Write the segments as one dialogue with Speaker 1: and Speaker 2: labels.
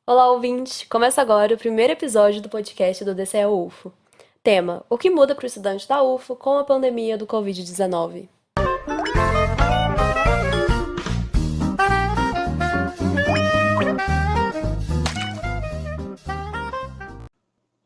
Speaker 1: Olá, ouvinte! Começa agora o primeiro episódio do podcast do DCE UFO. Tema: o que muda para o estudante da UFO com a pandemia do Covid-19?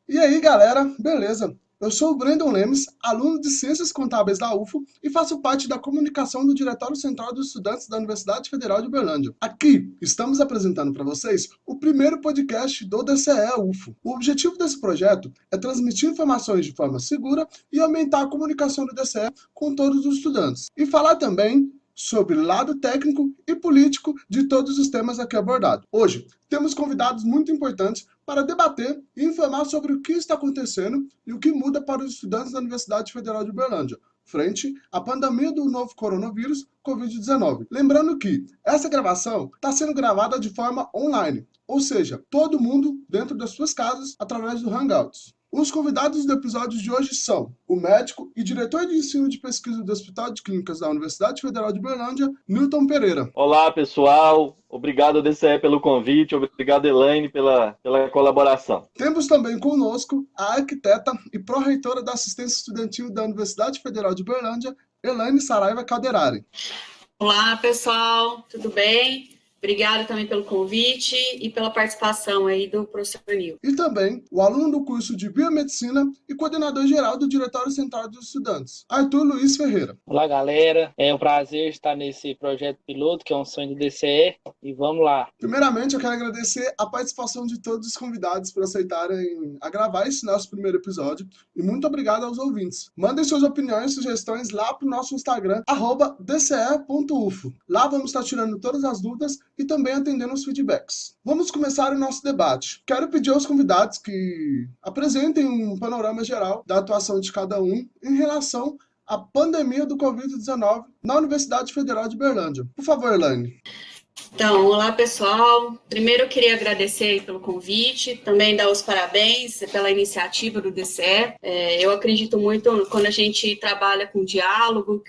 Speaker 2: E aí, galera, beleza? Eu sou o Brandon Lemes, aluno de Ciências Contábeis da UFO e faço parte da comunicação do Diretório Central dos Estudantes da Universidade Federal de Uberlândia. Aqui estamos apresentando para vocês o primeiro podcast do DCE UFO. O objetivo desse projeto é transmitir informações de forma segura e aumentar a comunicação do DCE com todos os estudantes. E falar também sobre o lado técnico e político de todos os temas aqui abordados. Hoje, temos convidados muito importantes para debater e informar sobre o que está acontecendo e o que muda para os estudantes da Universidade Federal de Uberlândia, frente à pandemia do novo coronavírus Covid-19. Lembrando que essa gravação está sendo gravada de forma online, ou seja, todo mundo dentro das suas casas através do Hangouts. Os convidados do episódio de hoje são o médico e diretor de ensino de pesquisa do Hospital de Clínicas da Universidade Federal de Uberlândia, Newton Pereira.
Speaker 3: Olá, pessoal. Obrigado, DCE, pelo convite. Obrigado, Elaine, pela colaboração.
Speaker 2: Temos também conosco a arquiteta e pró-reitora da assistência estudantil da Universidade Federal de Uberlândia, Elaine Saraiva Calderari.
Speaker 4: Olá, pessoal. Tudo bem? Obrigada também pelo convite e pela participação aí do professor Nil.
Speaker 2: E também o aluno do curso de Biomedicina e coordenador-geral do Diretório Central dos Estudantes, Arthur Luiz Ferreira.
Speaker 5: Olá, galera. É um prazer estar nesse projeto piloto, que é um sonho do DCE, e vamos lá.
Speaker 2: Primeiramente, eu quero agradecer a participação de todos os convidados por aceitarem a gravar esse nosso primeiro episódio, e muito obrigado aos ouvintes. Mandem suas opiniões e sugestões lá para o nosso Instagram, @dce.ufo. Lá vamos estar tirando todas as dúvidas e também atendendo os feedbacks. Vamos começar o nosso debate. Quero pedir aos convidados que apresentem um panorama geral da atuação de cada um em relação à pandemia do Covid-19 na Universidade Federal de Uberlândia. Por favor, Elaine.
Speaker 4: Então, olá, pessoal. Primeiro, eu queria agradecer pelo convite, também dar os parabéns pela iniciativa do DCE. Eu acredito muito quando a gente trabalha com diálogo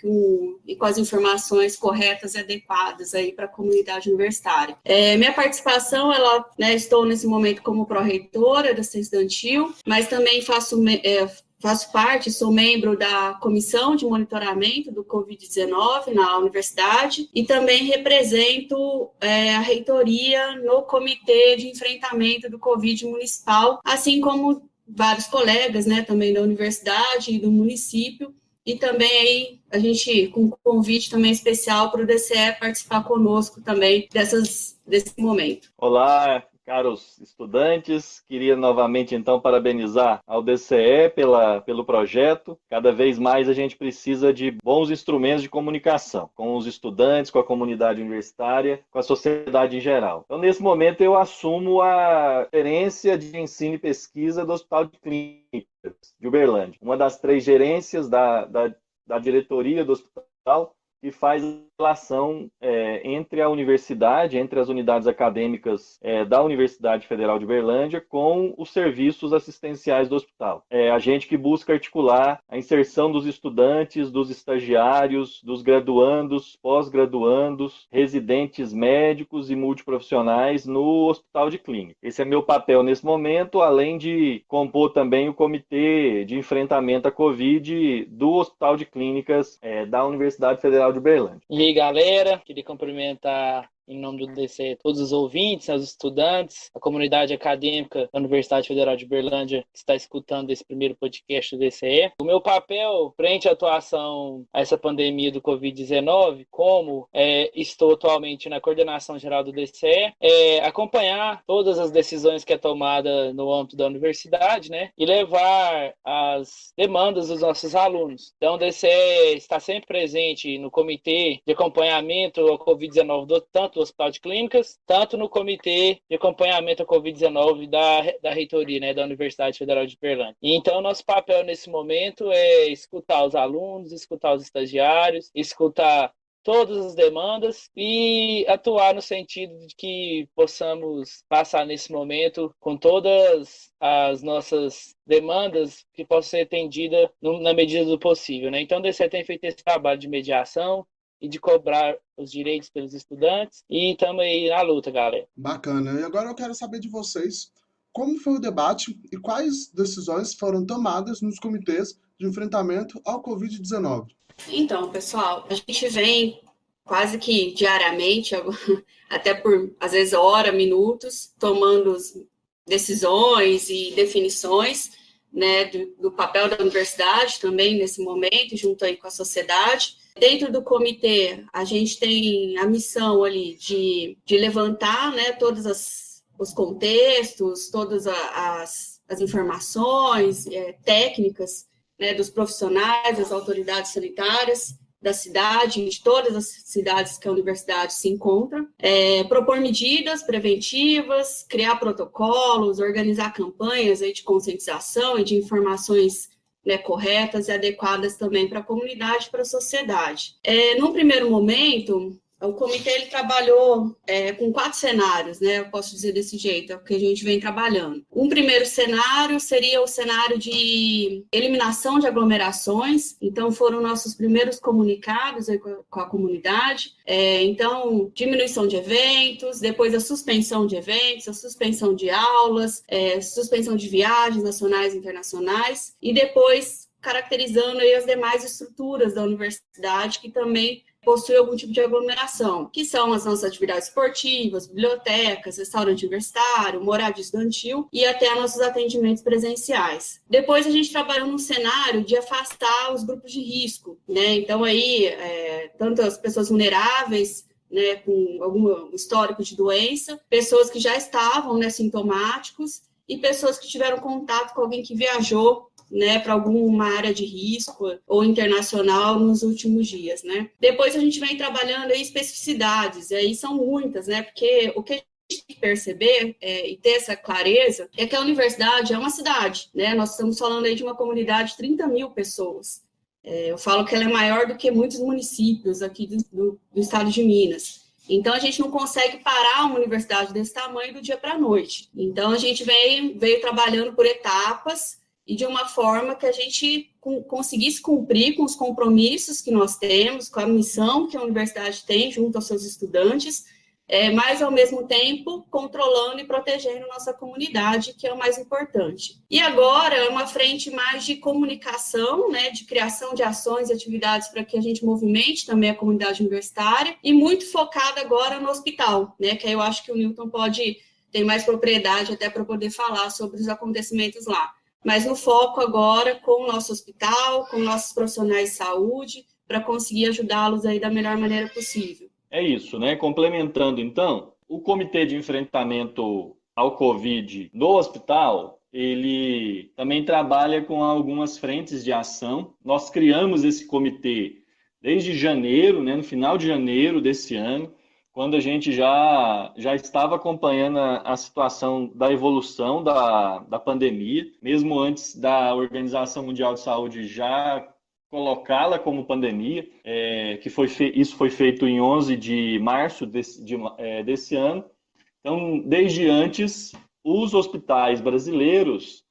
Speaker 4: e com as informações corretas e adequadas aí para a comunidade universitária. Minha participação, estou nesse momento como pró-reitora da assistência estudantil, mas também faço parte, sou membro da comissão de monitoramento do Covid-19 na universidade e também represento a reitoria no comitê de enfrentamento do Covid municipal, assim como vários colegas, né, também da universidade e do município, e também aí a gente com um convite também especial para o DCE participar conosco também desse momento.
Speaker 3: Olá, caros estudantes, queria novamente então parabenizar ao DCE pelo projeto. Cada vez mais a gente precisa de bons instrumentos de comunicação com os estudantes, com a comunidade universitária, com a sociedade em geral. Então, nesse momento, eu assumo a gerência de ensino e pesquisa do Hospital de Clínicas de Uberlândia, uma das 3 gerências da diretoria do hospital, que faz a relação entre a universidade, entre as unidades acadêmicas da Universidade Federal de Uberlândia com os serviços assistenciais do hospital. A gente que busca articular a inserção dos estudantes, dos estagiários, dos graduandos, pós-graduandos, residentes médicos e multiprofissionais no Hospital de Clínica. Esse é meu papel nesse momento, além de compor também o Comitê de Enfrentamento à Covid do Hospital de Clínicas da Universidade Federal de Uberlândia.
Speaker 5: E aí, galera, queria cumprimentar em nome do DCE todos os ouvintes, os estudantes, a comunidade acadêmica da Universidade Federal de Uberlândia que está escutando esse primeiro podcast do DCE. O meu papel frente à atuação a essa pandemia do Covid-19, como estou atualmente na coordenação geral do DCE, é acompanhar todas as decisões que é tomada no âmbito da universidade, né, e levar as demandas dos nossos alunos. Então, o DCE está sempre presente no comitê de acompanhamento ao Covid-19 tanto do Hospital de Clínicas, tanto no Comitê de Acompanhamento à Covid-19 da Reitoria, né, da Universidade Federal de Uberlândia. Então, nosso papel nesse momento é escutar os alunos, escutar os estagiários, escutar todas as demandas e atuar no sentido de que possamos passar nesse momento com todas as nossas demandas que possam ser atendidas na medida do possível, né? Então, o DCE tem feito esse trabalho de mediação, e de cobrar os direitos pelos estudantes. E estamos aí na luta, galera.
Speaker 2: Bacana. E agora eu quero saber de vocês como foi o debate e quais decisões foram tomadas nos comitês de enfrentamento ao Covid-19.
Speaker 4: Então, pessoal, a gente vem quase que diariamente, até por, às vezes, hora, minutos, tomando decisões e definições, né, do papel da universidade também nesse momento, junto aí com a sociedade. Dentro do comitê, a gente tem a missão ali de levantar, né, todos os contextos, todas as informações técnicas, né, dos profissionais, das autoridades sanitárias da cidade, de todas as cidades que a universidade se encontra, propor medidas preventivas, criar protocolos, organizar campanhas aí de conscientização e de informações, né, corretas e adequadas também para a comunidade, para a sociedade. Num primeiro momento, o comitê ele trabalhou com 4 cenários, né? Eu posso dizer desse jeito, é o que a gente vem trabalhando. Um primeiro cenário seria o cenário de eliminação de aglomerações, então foram nossos primeiros comunicados aí com a comunidade. Então, diminuição de eventos, depois a suspensão de eventos, a suspensão de aulas, suspensão de viagens nacionais e internacionais, e depois caracterizando aí as demais estruturas da universidade que também possui algum tipo de aglomeração, que são as nossas atividades esportivas, bibliotecas, restaurante universitário, moradia estudantil e até nossos atendimentos presenciais. Depois a gente trabalhou num cenário de afastar os grupos de risco, né? Então aí, tanto as pessoas vulneráveis, né, com algum histórico de doença, pessoas que já estavam, né, sintomáticos e pessoas que tiveram contato com alguém que viajou, né, para alguma área de risco ou internacional nos últimos dias, né. Depois a gente vem trabalhando aí especificidades, e aí são muitas, né, porque o que a gente tem que perceber e ter essa clareza é que a universidade é uma cidade, né, nós estamos falando aí de uma comunidade de 30 mil pessoas. Eu falo que ela é maior do que muitos municípios aqui do estado de Minas. Então, a gente não consegue parar uma universidade desse tamanho do dia para a noite. Então, a gente veio trabalhando por etapas e de uma forma que a gente conseguisse cumprir com os compromissos que nós temos, com a missão que a universidade tem junto aos seus estudantes, mas, ao mesmo tempo, controlando e protegendo nossa comunidade, que é o mais importante. E agora é uma frente mais de comunicação, né, de criação de ações e atividades para que a gente movimente também a comunidade universitária, e muito focada agora no hospital, né, que aí eu acho que o Newton tem mais propriedade até para poder falar sobre os acontecimentos lá. Mas no foco agora com o nosso hospital, com nossos profissionais de saúde, para conseguir ajudá-los aí da melhor maneira possível.
Speaker 3: É isso, né? Complementando, então, o Comitê de Enfrentamento ao Covid no hospital, ele também trabalha com algumas frentes de ação. Nós criamos esse comitê desde janeiro, né? No final de janeiro desse ano, quando a gente já estava acompanhando a situação da evolução da pandemia, mesmo antes da Organização Mundial de Saúde já colocá-la como pandemia, isso foi feito em 11 de março desse ano. Então, desde antes, os hospitais brasileiros,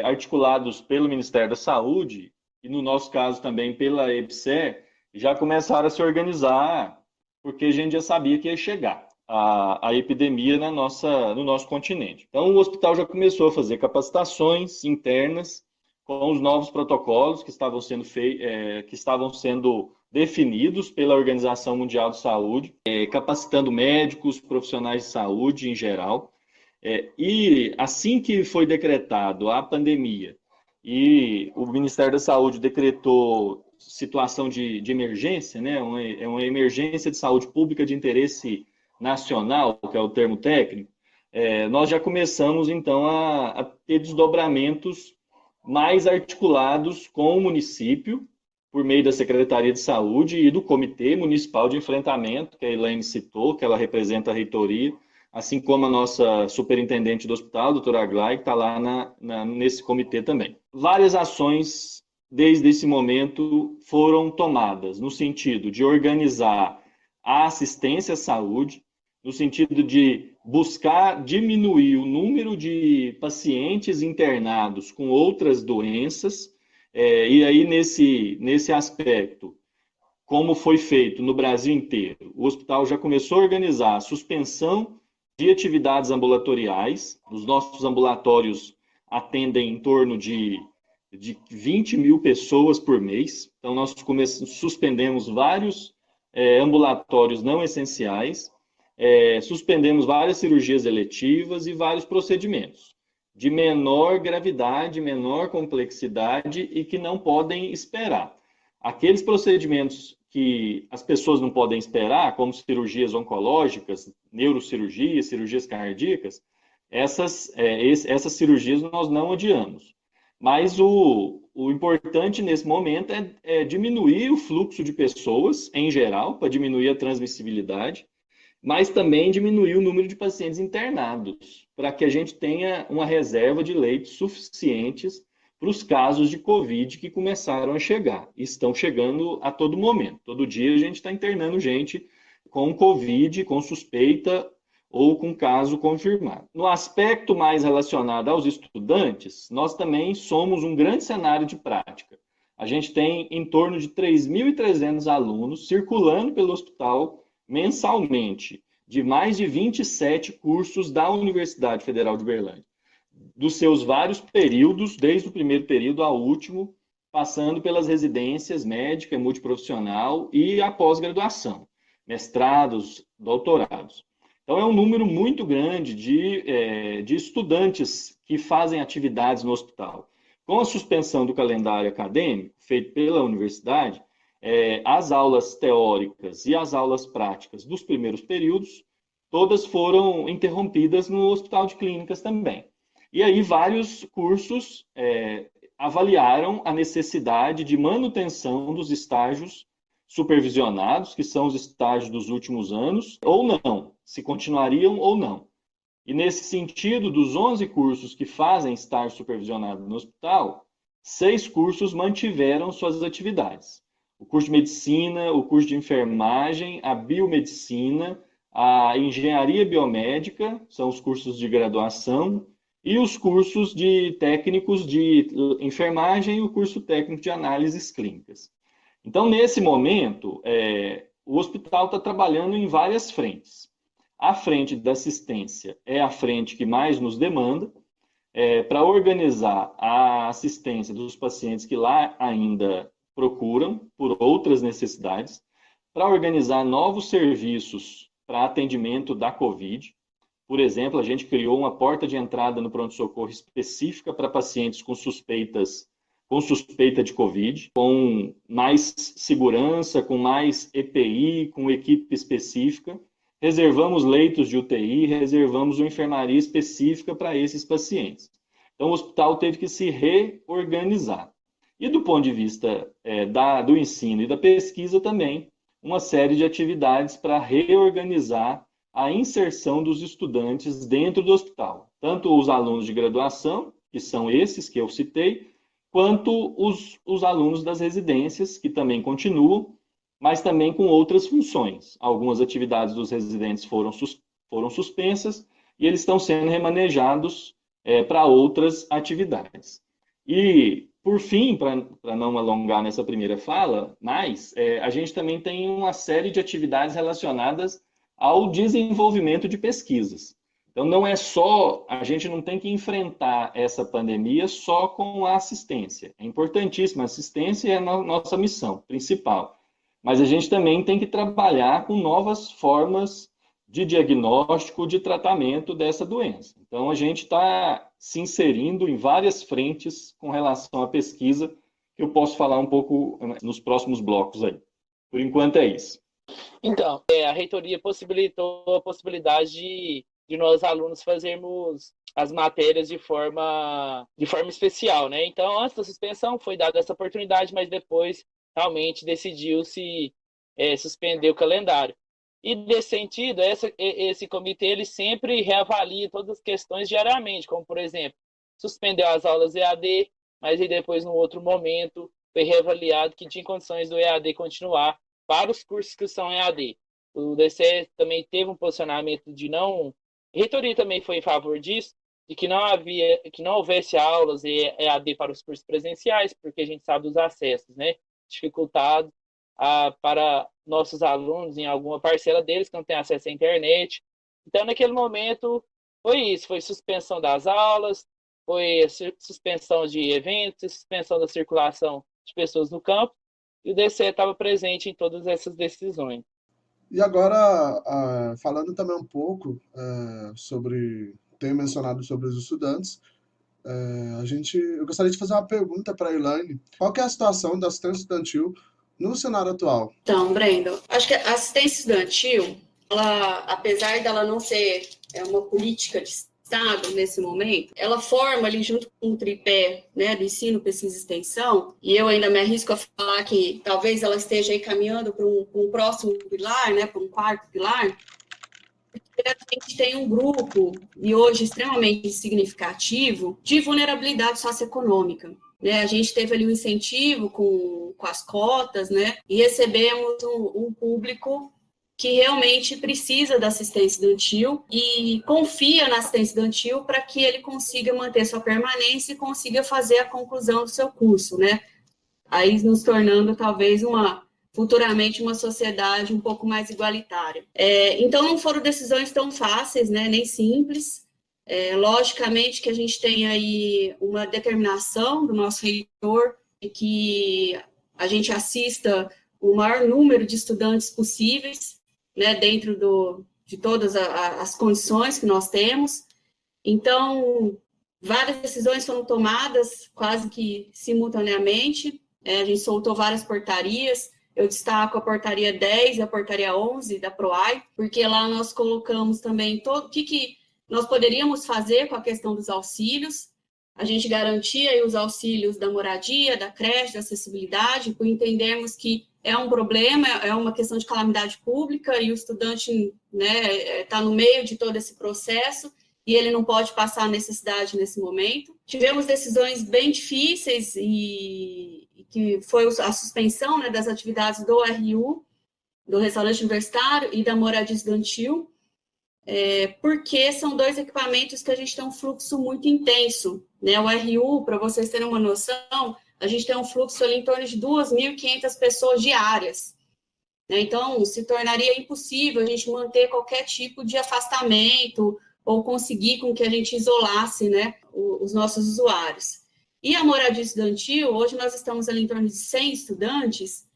Speaker 3: articulados pelo Ministério da Saúde, e no nosso caso também pela EBSER, já começaram a se organizar, porque a gente já sabia que ia chegar a epidemia no nosso continente. Então, o hospital já começou a fazer capacitações internas com os novos protocolos que estavam sendo definidos pela Organização Mundial de Saúde, capacitando médicos, profissionais de saúde em geral. E assim que foi decretado a pandemia e o Ministério da Saúde decretou situação de emergência, né? Uma emergência de saúde pública de interesse nacional, que é o termo técnico, nós já começamos, então, a ter desdobramentos mais articulados com o município, por meio da Secretaria de Saúde e do Comitê Municipal de Enfrentamento, que a Elaine citou, que ela representa a reitoria, assim como a nossa superintendente do hospital, a doutora Aglai, que está lá nesse comitê também. Várias ações desde esse momento foram tomadas no sentido de organizar a assistência à saúde, no sentido de buscar diminuir o número de pacientes internados com outras doenças, e aí nesse aspecto, como foi feito no Brasil inteiro. O hospital já começou a organizar a suspensão de atividades ambulatoriais. Os nossos ambulatórios atendem em torno de 20 mil pessoas por mês. Então, nós suspendemos vários ambulatórios não essenciais, suspendemos várias cirurgias eletivas e vários procedimentos de menor gravidade, menor complexidade e que não podem esperar. Aqueles procedimentos que as pessoas não podem esperar, como cirurgias oncológicas, neurocirurgias, cirurgias cardíacas, essas cirurgias nós não adiamos. Mas o importante nesse momento é diminuir o fluxo de pessoas, em geral, para diminuir a transmissibilidade, mas também diminuir o número de pacientes internados, para que a gente tenha uma reserva de leitos suficientes para os casos de Covid que começaram a chegar. Estão chegando a todo momento. Todo dia a gente está internando gente com Covid, com suspeita ou com caso confirmado. No aspecto mais relacionado aos estudantes, nós também somos um grande cenário de prática. A gente tem em torno de 3.300 alunos circulando pelo hospital mensalmente, de mais de 27 cursos da Universidade Federal de Uberlândia, dos seus vários períodos, desde o primeiro período ao último, passando pelas residências médica, multiprofissional e a pós-graduação, mestrados, doutorados. Então, é um número muito grande de estudantes que fazem atividades no hospital. Com a suspensão do calendário acadêmico, feito pela universidade, as aulas teóricas e as aulas práticas dos primeiros períodos, todas foram interrompidas no Hospital de Clínicas também. E aí vários cursos avaliaram a necessidade de manutenção dos estágios supervisionados, que são os estágios dos últimos anos, ou não, se continuariam ou não. E nesse sentido, dos 11 cursos que fazem estágio supervisionado no hospital, 6 cursos mantiveram suas atividades. O curso de medicina, o curso de enfermagem, a biomedicina, a engenharia biomédica, são os cursos de graduação, e os cursos de técnicos de enfermagem e o curso técnico de análises clínicas. Então, nesse momento, o hospital está trabalhando em várias frentes. A frente da assistência é a frente que mais nos demanda, para organizar a assistência dos pacientes que lá ainda procuram por outras necessidades, para organizar novos serviços para atendimento da Covid. Por exemplo, a gente criou uma porta de entrada no pronto-socorro específica para pacientes com suspeita de Covid, com mais segurança, com mais EPI, com equipe específica. Reservamos leitos de UTI, reservamos uma enfermaria específica para esses pacientes. Então, o hospital teve que se reorganizar. E do ponto de vista do ensino e da pesquisa também, uma série de atividades para reorganizar a inserção dos estudantes dentro do hospital. Tanto os alunos de graduação, que são esses que eu citei, quanto os alunos das residências, que também continuam, mas também com outras funções. Algumas atividades dos residentes foram suspensas e eles estão sendo remanejados para outras atividades. E, por fim, para não alongar nessa primeira fala, a gente também tem uma série de atividades relacionadas ao desenvolvimento de pesquisas. Então, não é só, a gente não tem que enfrentar essa pandemia só com a assistência. É importantíssima, a assistência é a nossa missão principal. Mas a gente também tem que trabalhar com novas formas de diagnóstico, de tratamento dessa doença. Então, a gente está se inserindo em várias frentes com relação à pesquisa, que eu posso falar um pouco nos próximos blocos aí. Por enquanto é isso.
Speaker 5: Então, a reitoria possibilitou a possibilidade de nós alunos fazermos as matérias de forma especial, né? Então, antes da suspensão foi dada essa oportunidade, mas depois realmente decidiu-se suspender o calendário. E, nesse sentido, esse comitê ele sempre reavalia todas as questões diariamente, como, por exemplo, suspendeu as aulas EAD, mas aí depois, num outro momento, foi reavaliado que tinha condições do EAD continuar para os cursos que são EAD. O DCE também teve um posicionamento de não... A reitoria também foi em favor disso, de que não houvesse aulas EAD para os cursos presenciais, porque a gente sabe dos acessos, né? Dificultado para nossos alunos, em alguma parcela deles que não tem acesso à internet. Então, naquele momento, foi isso, foi suspensão das aulas, foi suspensão de eventos, suspensão da circulação de pessoas no campo, e o DCE estava presente em todas essas decisões.
Speaker 2: E agora, falando também um pouco sobre, tenho mencionado sobre os estudantes, eu gostaria de fazer uma pergunta para a Elaine. Qual que é a situação da assistência estudantil no cenário atual?
Speaker 4: Então, Brendo, acho que a assistência estudantil, ela, apesar dela não ser uma política de Estado nesse momento, ela forma ali junto com o tripé, né, do ensino, pesquisa e extensão, e eu ainda me arrisco a falar que talvez ela esteja aí caminhando para um próximo pilar, né, para um quarto pilar. A gente tem um grupo, e hoje extremamente significativo, de vulnerabilidade socioeconômica. Né? A gente teve ali um incentivo com as cotas, né? E recebemos um público que realmente precisa da assistência estudantil e confia na assistência estudantil para que ele consiga manter sua permanência e consiga fazer a conclusão do seu curso, né? Aí nos tornando talvez futuramente uma sociedade um pouco mais igualitária. Então não foram decisões tão fáceis, né? Nem simples. Logicamente que a gente tem aí uma determinação do nosso reitor de que a gente assista o maior número de estudantes possíveis, né, dentro de todas as condições que nós temos. Então, várias decisões foram tomadas quase que simultaneamente. A gente soltou várias portarias. Eu destaco a portaria 10 e a portaria 11 da PROAI, porque lá nós colocamos também o que nós poderíamos fazer com a questão dos auxílios. A gente garantia aí os auxílios da moradia, da creche, da acessibilidade, por entendermos que é um problema, é uma questão de calamidade pública e o estudante, né, está no meio de todo esse processo e ele não pode passar a necessidade nesse momento. Tivemos decisões bem difíceis e que foi a suspensão, né, das atividades do RU, do restaurante universitário e da moradia estudantil, porque são dois equipamentos que a gente tem um fluxo muito intenso, né? O RU, para vocês terem uma noção, a gente tem um fluxo ali em torno de 2.500 pessoas diárias, né? Então, se tornaria impossível a gente manter qualquer tipo de afastamento ou conseguir com que a gente isolasse, né, os nossos usuários. E a moradia estudantil, hoje nós estamos ali em torno de 100 estudantes.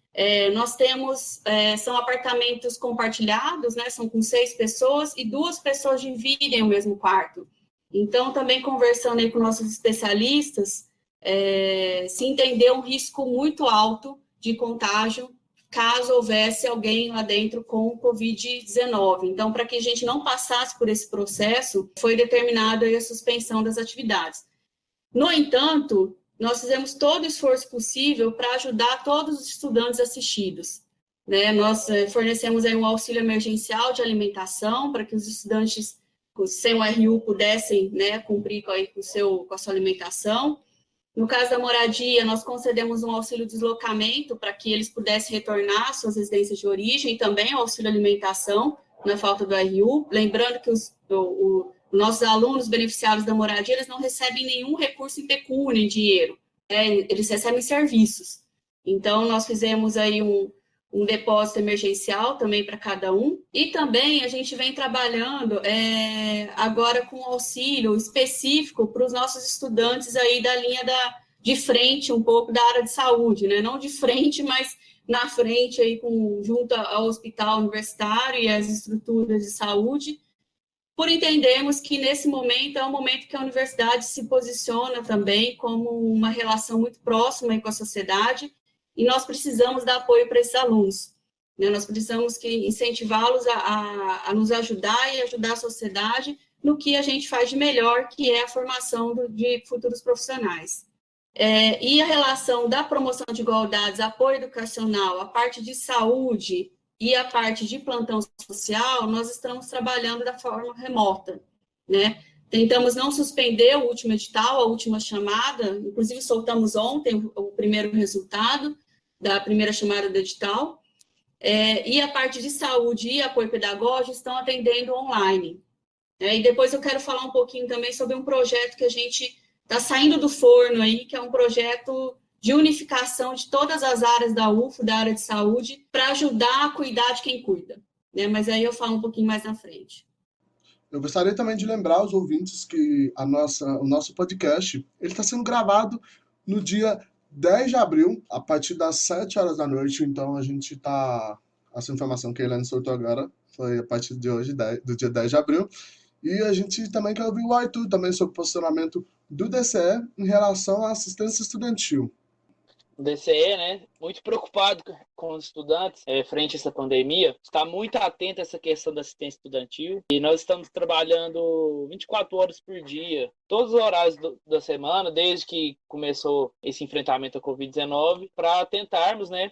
Speaker 4: Nós temos, são apartamentos compartilhados, né, são com 6 pessoas e 2 pessoas dividem o mesmo quarto. Então, também conversando aí com nossos especialistas, se entendeu um risco muito alto de contágio caso houvesse alguém lá dentro com Covid-19. Então, para que a gente não passasse por esse processo, foi determinada a suspensão das atividades. No entanto, nós fizemos todo o esforço possível para ajudar todos os estudantes assistidos. Né? Nós fornecemos aí um auxílio emergencial de alimentação para que os estudantes sem o RU pudessem, né, cumprir com a sua alimentação. No caso da moradia, nós concedemos um auxílio de deslocamento para que eles pudessem retornar às suas residências de origem e também o auxílio alimentação na falta do RU. Lembrando que os nossos alunos beneficiários da moradia, eles não recebem nenhum recurso em pecúnia, em dinheiro, eles recebem serviços. Então, nós fizemos aí um depósito emergencial também para cada um, e também a gente vem trabalhando agora com auxílio específico para os nossos estudantes aí da linha de frente, um pouco da área de saúde, né? Não de frente, mas na frente aí junto ao hospital universitário e às estruturas de saúde, por entendermos que nesse momento é um momento que a universidade se posiciona também como uma relação muito próxima com a sociedade, e nós precisamos dar apoio para esses alunos. Né? Nós precisamos incentivá-los a nos ajudar e ajudar a sociedade no que a gente faz de melhor, que é a formação de futuros profissionais. E a relação da promoção de igualdades, apoio educacional, a parte de saúde e a parte de plantão social, nós estamos trabalhando da forma remota, né? Tentamos não suspender o último edital, a última chamada, inclusive soltamos ontem o primeiro resultado da primeira chamada do edital, e a parte de saúde e apoio pedagógico estão atendendo online. E depois eu quero falar um pouquinho também sobre um projeto que a gente está saindo do forno aí, que é um projeto de unificação de todas as áreas da UFO, da área de saúde, para ajudar a cuidar de quem cuida, né? Mas aí eu falo um pouquinho mais na frente.
Speaker 2: Eu gostaria também de lembrar aos ouvintes que o nosso podcast ele está sendo gravado no dia 10 de abril, a partir das 7 horas da noite. Então a gente está. Essa informação que a Helena soltou agora foi a partir de hoje, do dia 10 de abril. E a gente também quer ouvir o Arthur também sobre o posicionamento do DCE em relação à assistência estudantil.
Speaker 5: O DCE, né, muito preocupado com os estudantes frente a essa pandemia, está muito atento a essa questão da assistência estudantil e nós estamos trabalhando 24 horas por dia, todos os horários da semana, desde que começou esse enfrentamento à Covid-19, para tentarmos, né,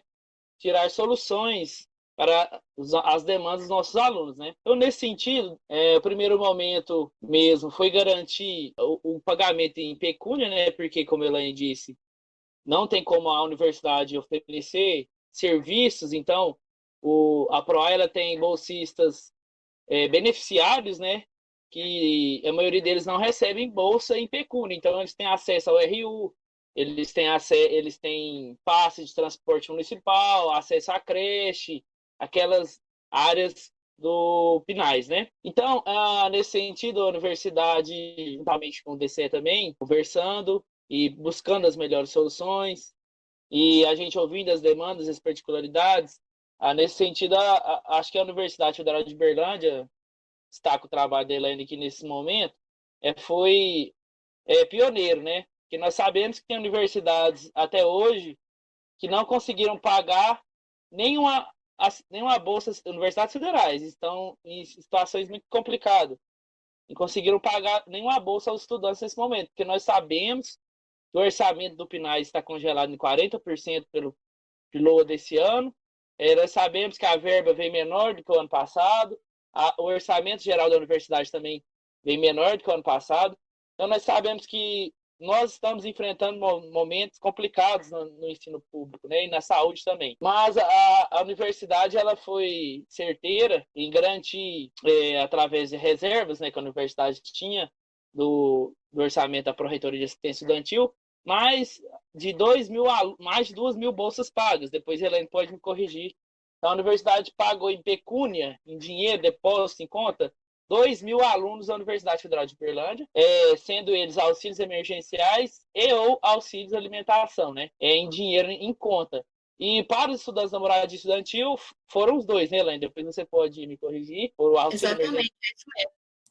Speaker 5: tirar soluções para as demandas dos nossos alunos, né? Então, nesse sentido, o primeiro momento mesmo foi garantir o pagamento em pecúnia, né? Porque, como a Elaine disse, não tem como a universidade oferecer serviços, então a PROA ela tem bolsistas beneficiários, né, que a maioria deles não recebem bolsa em pecúnia, então eles têm acesso ao RU, eles têm passe de transporte municipal, acesso à creche, aquelas áreas do PNAES, né? Então, nesse sentido, a universidade, juntamente com o DCE também, conversando e buscando as melhores soluções, e a gente ouvindo as demandas e as particularidades. Nesse sentido, acho que a Universidade Federal de Berlândia, destaca o trabalho da Elaine aqui nesse momento, foi pioneiro, né? Porque nós sabemos que tem universidades até hoje que não conseguiram pagar nenhuma bolsa, universidades federais estão em situações muito complicadas, e conseguiram pagar nenhuma bolsa aos estudantes nesse momento, porque nós sabemos que o orçamento do PNAES está congelado em 40% pelo LOA desse ano. Nós sabemos que a verba vem menor do que o ano passado, o orçamento geral da universidade também vem menor do que o ano passado. Então, nós sabemos que nós estamos enfrentando momentos complicados no ensino público, né, e na saúde também. Mas a universidade ela foi certeira em garantir, através de reservas, né, que a universidade tinha do orçamento da Pró-Reitoria de Assistência Estudantil, mais de 2.000 bolsas pagas. Depois a Helene pode me corrigir. Então, a universidade pagou em pecúnia, em dinheiro, depósito em conta, 2.000 alunos da Universidade Federal de Berlândia, sendo eles auxílios emergenciais e ou auxílios alimentação, né? Em dinheiro em conta. E para os estudantes da moradia estudantil, foram os dois, né, Helene? Depois você pode me corrigir. Por o auxílio
Speaker 4: Exatamente,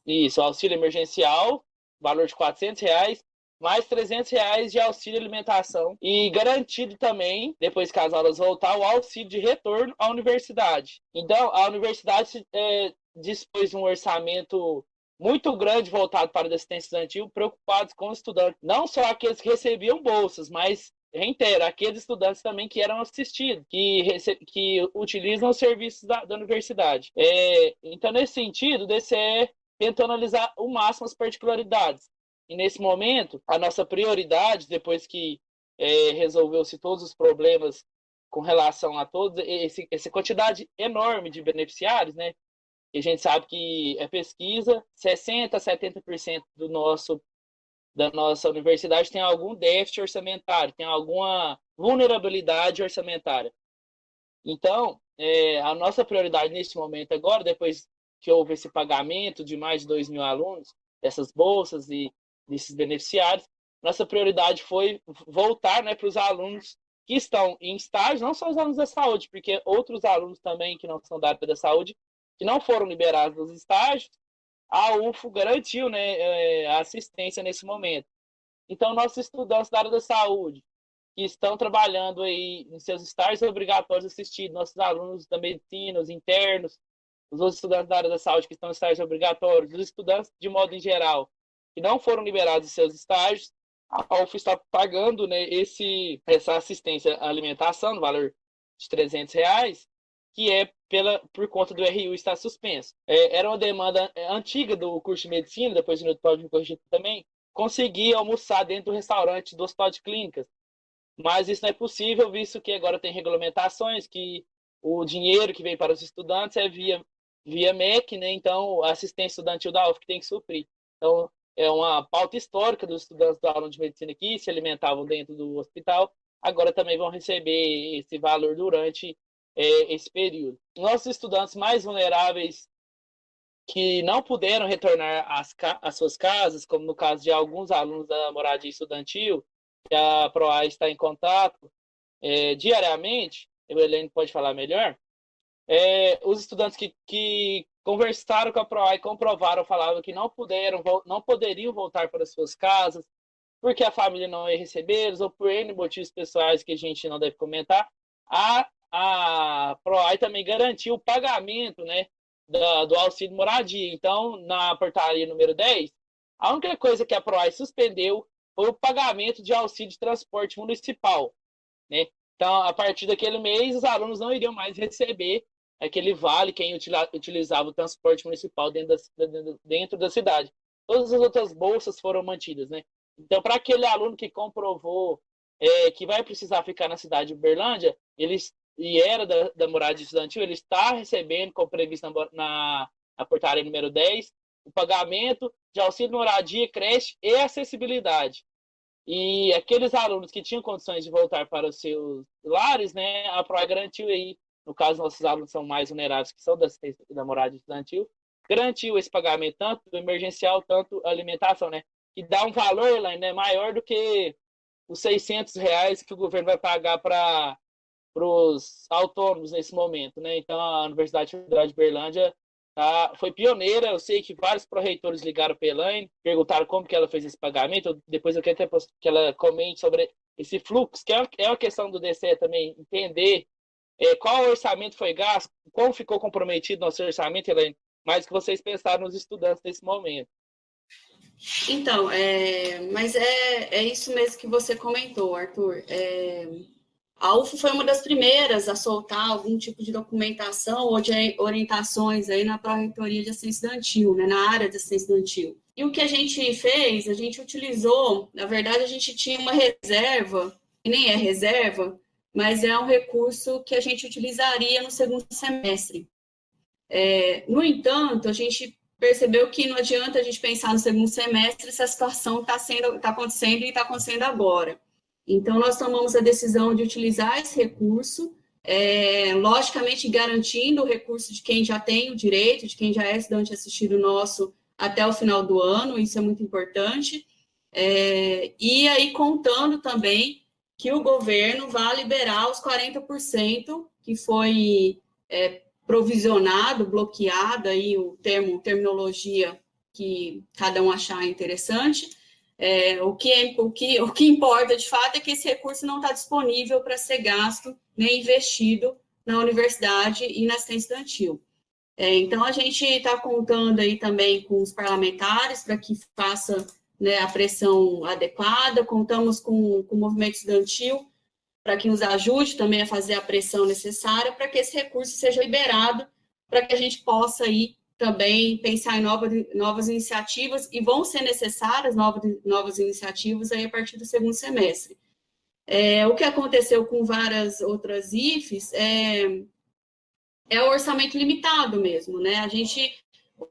Speaker 5: Isso, auxílio emergencial, valor de R$ 400, mais R$ 300 de auxílio alimentação e garantido também, depois que as aulas voltar, o auxílio de retorno à universidade. Então, a universidade dispôs de um orçamento muito grande voltado para a assistência estudantil, preocupados com os estudantes, não só aqueles que recebiam bolsas, mas, reitero, aqueles estudantes também que eram assistidos, que utilizam os serviços da universidade. Então, nesse sentido, o DCE tentou analisar ao máximo as particularidades. E nesse momento, a nossa prioridade, depois que resolveu-se todos os problemas com relação a toda essa quantidade enorme de beneficiários, né? E a gente sabe que a pesquisa, 60% a 70% da nossa universidade tem algum déficit orçamentário, tem alguma vulnerabilidade orçamentária. Então, a nossa prioridade nesse momento agora, depois que houve esse pagamento de mais de 2.000 alunos, dessas bolsas e desses beneficiários, nossa prioridade foi voltar, né, para os alunos que estão em estágio, não só os alunos da saúde, porque outros alunos também que não são da área da saúde, que não foram liberados dos estágios, a UFO garantiu, né, a assistência nesse momento. Então, nossos estudantes da área da saúde, que estão trabalhando aí em seus estágios obrigatórios assistidos, nossos alunos da medicina, os internos, os outros estudantes da área da saúde que estão em estágios obrigatórios, os estudantes de modo em geral, que não foram liberados de seus estágios, a UF está pagando, né, essa assistência à alimentação, no valor de R$ 300, que por conta do RU estar suspenso. Era uma demanda antiga do curso de medicina, depois o Nilton pode me corrigir também, conseguir almoçar dentro do restaurante do Hospital de Clínicas. Mas isso não é possível, visto que agora tem regulamentações, que o dinheiro que vem para os estudantes é via MEC, né? Então a assistência estudantil da UF que tem que suprir. Então, é uma pauta histórica dos estudantes da aula de medicina que se alimentavam dentro do hospital, agora também vão receber esse valor durante esse período. Nossos estudantes mais vulneráveis que não puderam retornar às suas casas, como no caso de alguns alunos da moradia estudantil, que a PROAI está em contato diariamente, a Helene pode falar melhor, os estudantes que conversaram com a PROAI, comprovaram, falavam que não poderiam voltar para suas casas, porque a família não ia recebê-los, ou por N motivos pessoais que a gente não deve comentar. A PROAI também garantiu o pagamento, né, do auxílio moradia. Então, na portaria número 10, a única coisa que a PROAI suspendeu foi o pagamento de auxílio de transporte municipal, né? Então, a partir daquele mês, os alunos não iriam mais receber aquele vale, quem utilizava o transporte municipal dentro da cidade. Todas as outras bolsas foram mantidas, né? Então, para aquele aluno que comprovou que vai precisar ficar na cidade de Uberlândia, e era da moradia estudantil, ele está recebendo, como previsto na portaria número 10, o pagamento de auxílio moradia, creche e acessibilidade. E aqueles alunos que tinham condições de voltar para os seus lares, né, a PROAI garantiu aí, no caso, nossos alunos são mais vulneráveis, que são da moradia estudantil, garantiu esse pagamento tanto emergencial, tanto alimentação, né, que dá um valor, né, maior do que os R$ 600 que o governo vai pagar para os autônomos nesse momento, né? Então, a Universidade Federal de Uberlândia foi pioneira. Eu sei que vários pró-reitores ligaram para a Elaine, perguntaram como que ela fez esse pagamento. Depois eu quero até que ela comente sobre esse fluxo, que é uma questão do DCE também, entender qual orçamento foi gasto, como ficou comprometido nosso orçamento, Elaine, mas que vocês pensaram nos estudantes nesse momento.
Speaker 4: Então, mas é isso mesmo que você comentou, Arthur. A UFO foi uma das primeiras a soltar algum tipo de documentação ou de orientações aí na Pró-Reitoria de Assistência Estudantil, né, na área de assistência estudantil. E o que a gente fez, a gente utilizou, na verdade, a gente tinha uma reserva, que nem é reserva, mas é um recurso que a gente utilizaria no segundo semestre. No entanto, a gente percebeu que não adianta a gente pensar no segundo semestre se a situação está acontecendo e está acontecendo agora. Então, nós tomamos a decisão de utilizar esse recurso, logicamente garantindo o recurso de quem já tem o direito, de quem já é estudante assistido nosso até o final do ano, isso é muito importante, e aí contando também que o governo vai liberar os 40% que foi provisionado, bloqueado, aí terminologia que cada um achar interessante. O que importa, de fato, é que esse recurso não está disponível para ser gasto nem investido na universidade e na assistência estudantil. Então, a gente está contando aí também com os parlamentares para que faça, né, a pressão adequada, contamos com o movimento estudantil para que nos ajude também a fazer a pressão necessária para que esse recurso seja liberado, para que a gente possa aí também pensar em novas iniciativas, e vão ser necessárias novas iniciativas aí a partir do segundo semestre. O que aconteceu com várias outras IFES é o orçamento limitado mesmo, né? A gente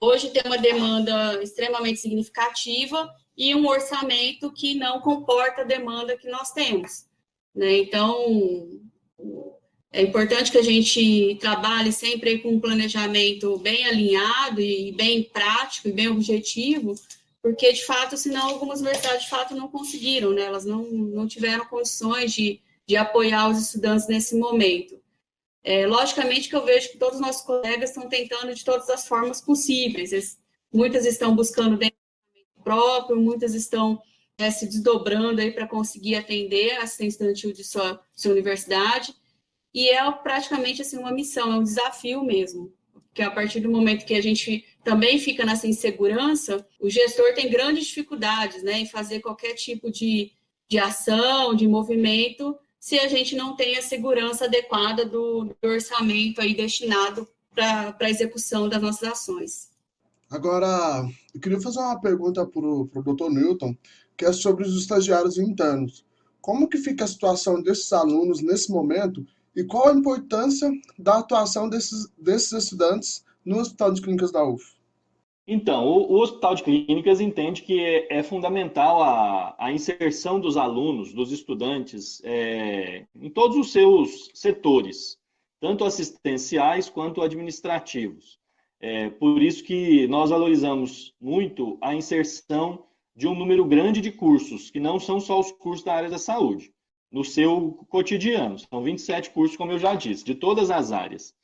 Speaker 4: hoje tem uma demanda extremamente significativa e um orçamento que não comporta a demanda que nós temos, né? Então, é importante que a gente trabalhe sempre com um planejamento bem alinhado e bem prático e bem objetivo, porque, de fato, senão algumas universidades, de fato, não conseguiram, né? Elas não tiveram condições de apoiar os estudantes nesse momento. Logicamente que eu vejo que todos os nossos colegas estão tentando de todas as formas possíveis. Muitas estão buscando dentro do próprio, muitas estão se desdobrando aí para conseguir atender a assistência estudantil de sua universidade. E é praticamente assim, uma missão, é um desafio mesmo, porque a partir do momento que a gente também fica nessa insegurança, o gestor tem grandes dificuldades, né, em fazer qualquer tipo de ação, de movimento, se a gente não tem a segurança adequada do orçamento aí destinado para a execução das nossas ações.
Speaker 2: Agora, eu queria fazer uma pergunta para o Dr. Newton, que é sobre os estagiários internos. Como que fica a situação desses alunos nesse momento e qual a importância da atuação desses estudantes no Hospital de Clínicas da UF?
Speaker 3: Então, o Hospital de Clínicas entende que é fundamental a inserção dos alunos, dos estudantes, em todos os seus setores, tanto assistenciais quanto administrativos. Por isso que nós valorizamos muito a inserção de um número grande de cursos, que não são só os cursos da área da saúde, no seu cotidiano. São 27 cursos, como eu já disse, de todas as áreas.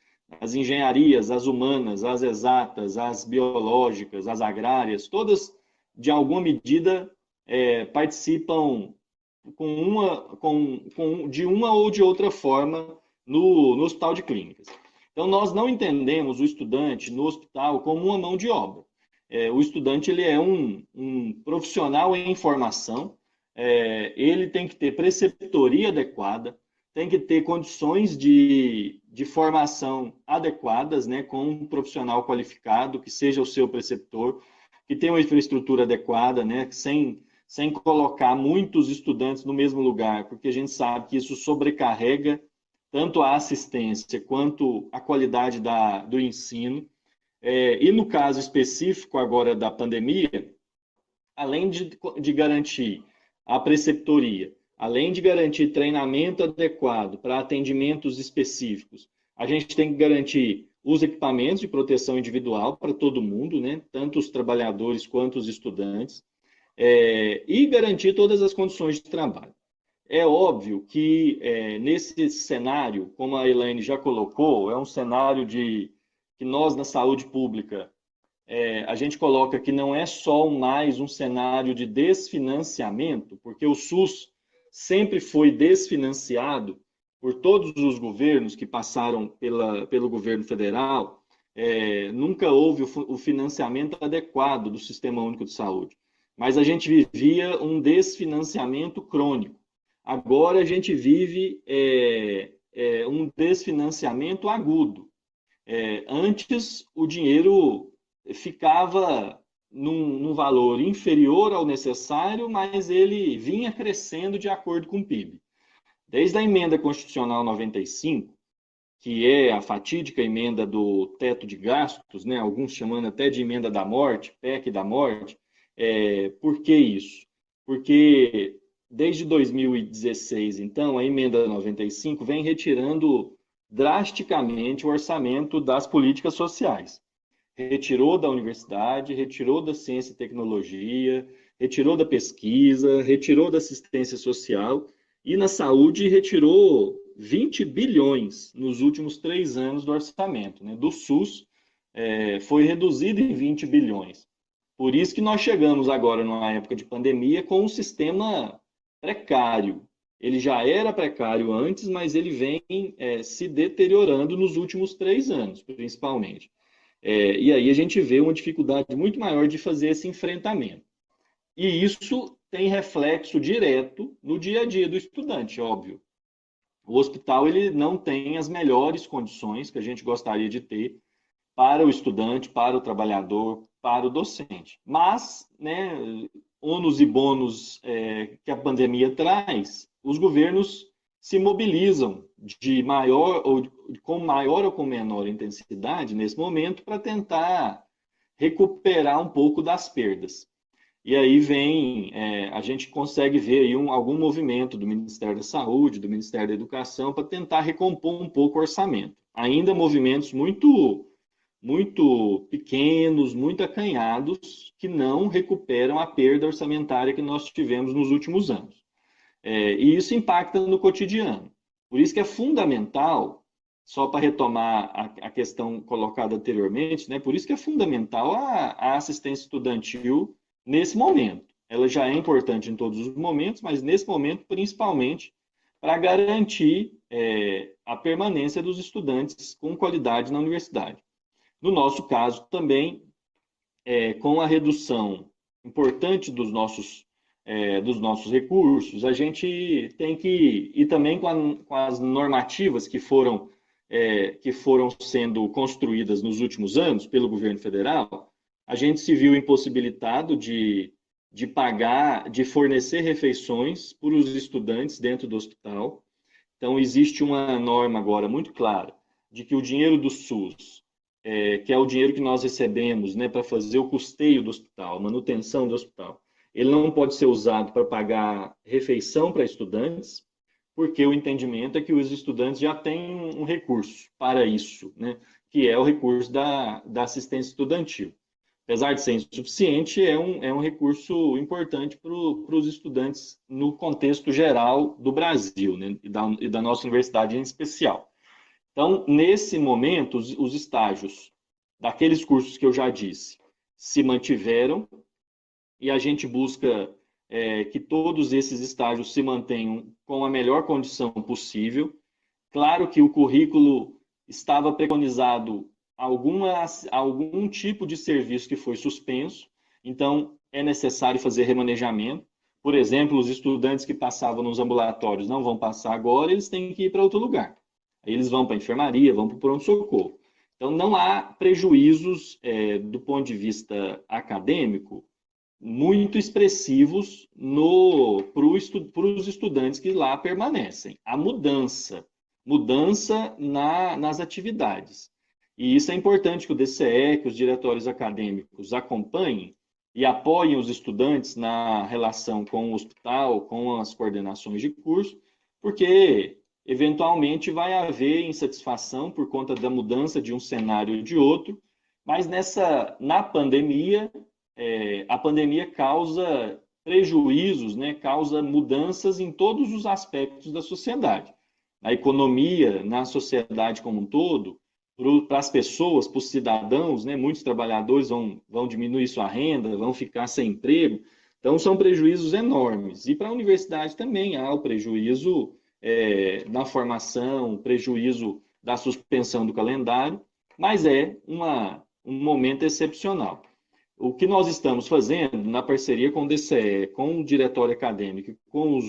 Speaker 3: As engenharias, as humanas, as exatas, as biológicas, as agrárias, todas, de alguma medida, participam de uma ou de outra forma no Hospital de Clínicas. Então, nós não entendemos o estudante no hospital como uma mão de obra. O estudante ele é um profissional em formação, ele tem que ter preceptoria adequada, tem que ter condições de formação adequadas, né, com um profissional qualificado, que seja o seu preceptor, que tenha uma infraestrutura adequada, né, sem colocar muitos estudantes no mesmo lugar, porque a gente sabe que isso sobrecarrega tanto a assistência quanto a qualidade do ensino. E no caso específico agora da pandemia, além de garantir a preceptoria, além de garantir treinamento adequado para atendimentos específicos, a gente tem que garantir os equipamentos de proteção individual para todo mundo, né? Tanto os trabalhadores quanto os estudantes, e garantir todas as condições de trabalho. É óbvio que nesse cenário, como a Elaine já colocou, é um cenário que nós na saúde pública, a gente coloca que não é só mais um cenário de desfinanciamento, porque o SUS sempre foi desfinanciado por todos os governos que passaram pelo governo federal, nunca houve o financiamento adequado do Sistema Único de Saúde. Mas a gente vivia um desfinanciamento crônico. Agora a gente vive um desfinanciamento agudo. Antes o dinheiro ficava num valor inferior ao necessário, mas ele vinha crescendo de acordo com o PIB. Desde a emenda constitucional 95, que é a fatídica emenda do teto de gastos, né, alguns chamando até de emenda da morte, PEC da morte. Por que isso? Porque desde 2016, então, a emenda 95 vem retirando drasticamente o orçamento das políticas sociais. Retirou da universidade, retirou da ciência e tecnologia, retirou da pesquisa, retirou da assistência social e na saúde retirou 20 bilhões nos últimos 3 anos do orçamento, né? Do SUS foi reduzido em 20 bilhões. Por isso que nós chegamos agora, numa época de pandemia, com um sistema precário. Ele já era precário antes, mas ele vem se deteriorando nos últimos 3 anos, principalmente. E aí a gente vê uma dificuldade muito maior de fazer esse enfrentamento. E isso tem reflexo direto no dia a dia do estudante, óbvio. O hospital ele não tem as melhores condições que a gente gostaria de ter para o estudante, para o trabalhador, para o docente. Mas, né, ônus e bônus que a pandemia traz, os governos se mobilizam com maior ou com menor intensidade nesse momento para tentar recuperar um pouco das perdas. E aí a gente consegue ver aí algum movimento do Ministério da Saúde, do Ministério da Educação, para tentar recompor um pouco o orçamento. Ainda movimentos muito, muito pequenos, muito acanhados, que não recuperam a perda orçamentária que nós tivemos nos últimos anos. E isso impacta no cotidiano. Por isso que é fundamental, só para retomar a questão colocada anteriormente, né, por isso que é fundamental a assistência estudantil nesse momento. Ela já é importante em todos os momentos, mas nesse momento, principalmente, para garantir a permanência dos estudantes com qualidade na universidade. No nosso caso, também, com a redução importante dos nossos recursos, a gente tem que ir também com as normativas que foram sendo construídas nos últimos anos pelo governo federal. A gente se viu impossibilitado de fornecer refeições para os estudantes dentro do hospital. Então, existe uma norma agora muito clara de que o dinheiro do SUS que é o dinheiro que nós recebemos, né, para fazer o custeio do hospital, a manutenção do hospital, ele não pode ser usado para pagar refeição para estudantes, porque o entendimento é que os estudantes já têm um recurso para isso, né, que é o recurso da assistência estudantil. Apesar de ser insuficiente, é um recurso importante para os estudantes no contexto geral do Brasil, né, e da nossa universidade em especial. Então, nesse momento, os estágios daqueles cursos que eu já disse se mantiveram e a gente busca que todos esses estágios se mantenham com a melhor condição possível. Claro que o currículo estava preconizado algum tipo de serviço que foi suspenso, então é necessário fazer remanejamento. Por exemplo, os estudantes que passavam nos ambulatórios não vão passar agora, eles têm que ir para outro lugar. Eles vão para a enfermaria, vão para o pronto-socorro. Então, não há prejuízos do ponto de vista acadêmico muito expressivos para os estudantes que lá permanecem. Há mudança nas atividades. E isso é importante que o DCE, que os diretórios acadêmicos acompanhem e apoiem os estudantes na relação com o hospital, com as coordenações de curso, porque eventualmente vai haver insatisfação por conta da mudança de um cenário ou de outro, mas na pandemia, a pandemia causa prejuízos, né, causa mudanças em todos os aspectos da sociedade. Na economia, na sociedade como um todo, para as pessoas, para os cidadãos, né, muitos trabalhadores vão diminuir sua renda, vão ficar sem emprego, então são prejuízos enormes. E para a universidade também há o prejuízo na formação, prejuízo da suspensão do calendário, mas é um momento excepcional. O que nós estamos fazendo, na parceria com o DCE, com o diretório acadêmico, com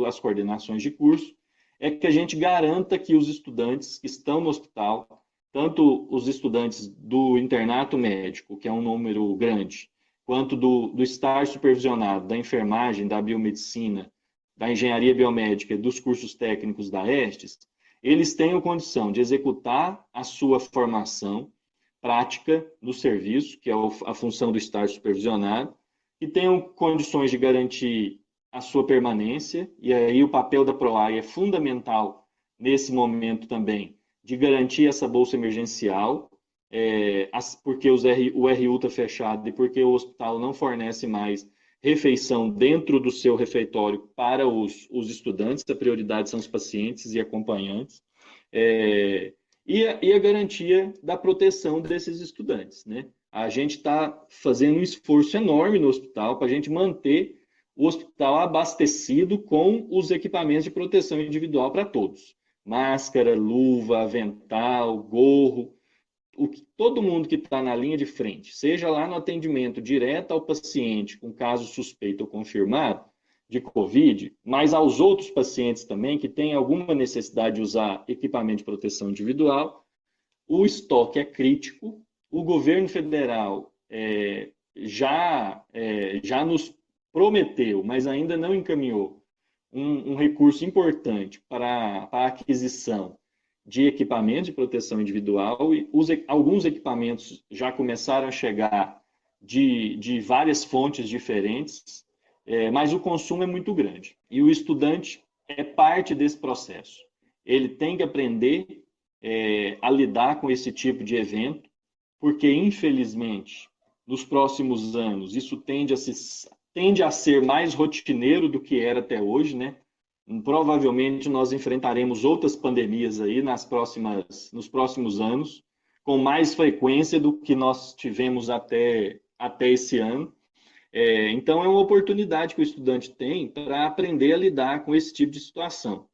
Speaker 3: as coordenações de curso, é que a gente garanta que os estudantes que estão no hospital, tanto os estudantes do internato médico, que é um número grande, quanto do estágio supervisionado, da enfermagem, da biomedicina, da engenharia biomédica e dos cursos técnicos da Estes, eles tenham condição de executar a sua formação prática no serviço, que é a função do estágio supervisionado, e tenham condições de garantir a sua permanência, e aí o papel da PROAI é fundamental nesse momento também, de garantir essa bolsa emergencial, porque o RU está fechado e porque o hospital não fornece mais refeição dentro do seu refeitório para os estudantes, a prioridade são os pacientes e acompanhantes, e a garantia da proteção desses estudantes, né? A gente está fazendo um esforço enorme no hospital para a gente manter o hospital abastecido com os equipamentos de proteção individual para todos. Máscara, luva, avental, gorro, todo mundo que está na linha de frente, seja lá no atendimento direto ao paciente com caso suspeito ou confirmado de Covid, mas aos outros pacientes também que têm alguma necessidade de usar equipamento de proteção individual, o estoque é crítico. O governo federal já nos prometeu, mas ainda não encaminhou, um recurso importante para a aquisição de equipamentos de proteção individual, e alguns equipamentos já começaram a chegar de várias fontes diferentes, mas o consumo é muito grande. E o estudante é parte desse processo. Ele tem que aprender a lidar com esse tipo de evento, porque, infelizmente, nos próximos anos, isso tende a ser mais rotineiro do que era até hoje, né? Provavelmente nós enfrentaremos outras pandemias aí nos próximos anos, com mais frequência do que nós tivemos até esse ano. Então, é uma oportunidade que o estudante tem para aprender a lidar com esse tipo de situação,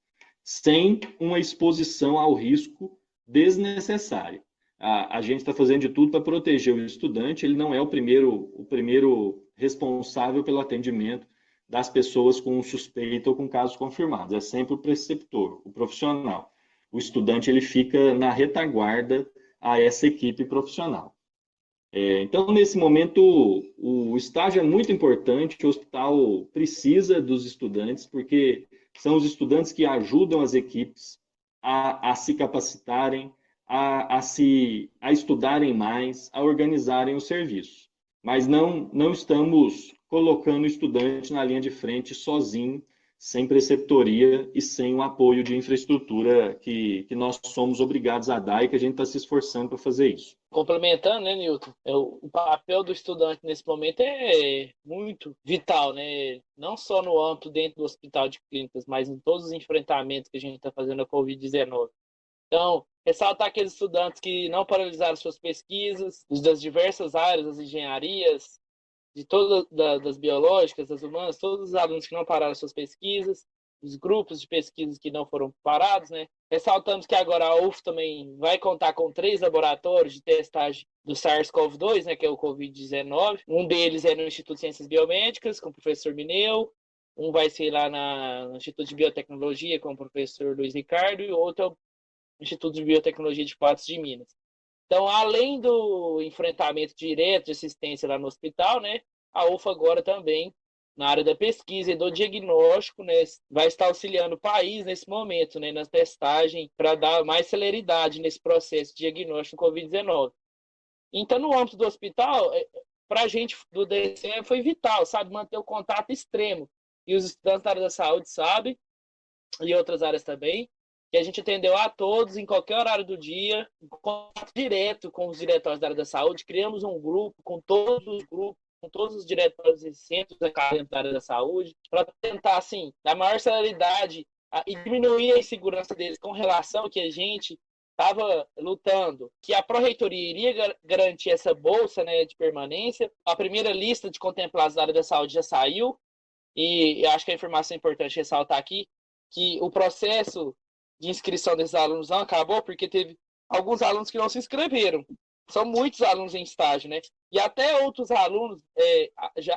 Speaker 3: sem uma exposição ao risco desnecessário. A gente está fazendo de tudo para proteger o estudante, ele não é o primeiro responsável pelo atendimento das pessoas com suspeita ou com casos confirmados. É sempre o preceptor, o profissional. O estudante ele fica na retaguarda a essa equipe profissional. Então, nesse momento, o estágio é muito importante, o hospital precisa dos estudantes, porque são os estudantes que ajudam as equipes a se capacitarem, a estudarem mais, a organizarem o serviço. Mas não estamos colocando o estudante na linha de frente sozinho, sem preceptoria e sem o apoio de infraestrutura que nós somos obrigados a dar e que a gente está se esforçando para fazer isso.
Speaker 5: Complementando, né, Newton? O papel do estudante nesse momento é muito vital, né? Não só no âmbito dentro do hospital de clínicas, mas em todos os enfrentamentos que a gente está fazendo a Covid-19. Então, ressaltar aqueles estudantes que não paralisaram suas pesquisas, das diversas áreas, das engenharias, de todas das biológicas, das humanas, todos os alunos que não pararam suas pesquisas, os grupos de pesquisas que não foram parados, né? Ressaltamos que agora a UF também vai contar com 3 laboratórios de testagem do SARS-CoV-2, né, que é o Covid-19. Um deles é no Instituto de Ciências Biomédicas, com o professor Mineu. Um vai ser lá no Instituto de Biotecnologia, com o professor Luiz Ricardo, e o outro é o Instituto de Biotecnologia de Patos de Minas. Então, além do enfrentamento direto de assistência lá no hospital, né, a UFA agora também, na área da pesquisa e do diagnóstico, né, vai estar auxiliando o país nesse momento, né, na testagem, para dar mais celeridade nesse processo de diagnóstico do Covid-19. Então, no âmbito do hospital, para a gente do DCE foi vital, sabe, manter o contato extremo. E os estudantes da área da saúde sabem, e outras áreas também, que a gente atendeu a todos em qualquer horário do dia, em contato direto com os diretórios da área da saúde, criamos um grupo com todos os grupos, com todos os diretórios e centros acadêmicos da área da saúde, para tentar, assim, dar maior celeridade e diminuir a insegurança deles com relação ao que a gente estava lutando, que a Pró-Reitoria iria garantir essa bolsa, né, de permanência. A primeira lista de contemplados da área da saúde já saiu, e eu acho que a informação é importante ressaltar aqui, que o processo de inscrição desses alunos não acabou, porque teve alguns alunos que não se inscreveram. São muitos alunos em estágio, né? E até outros alunos,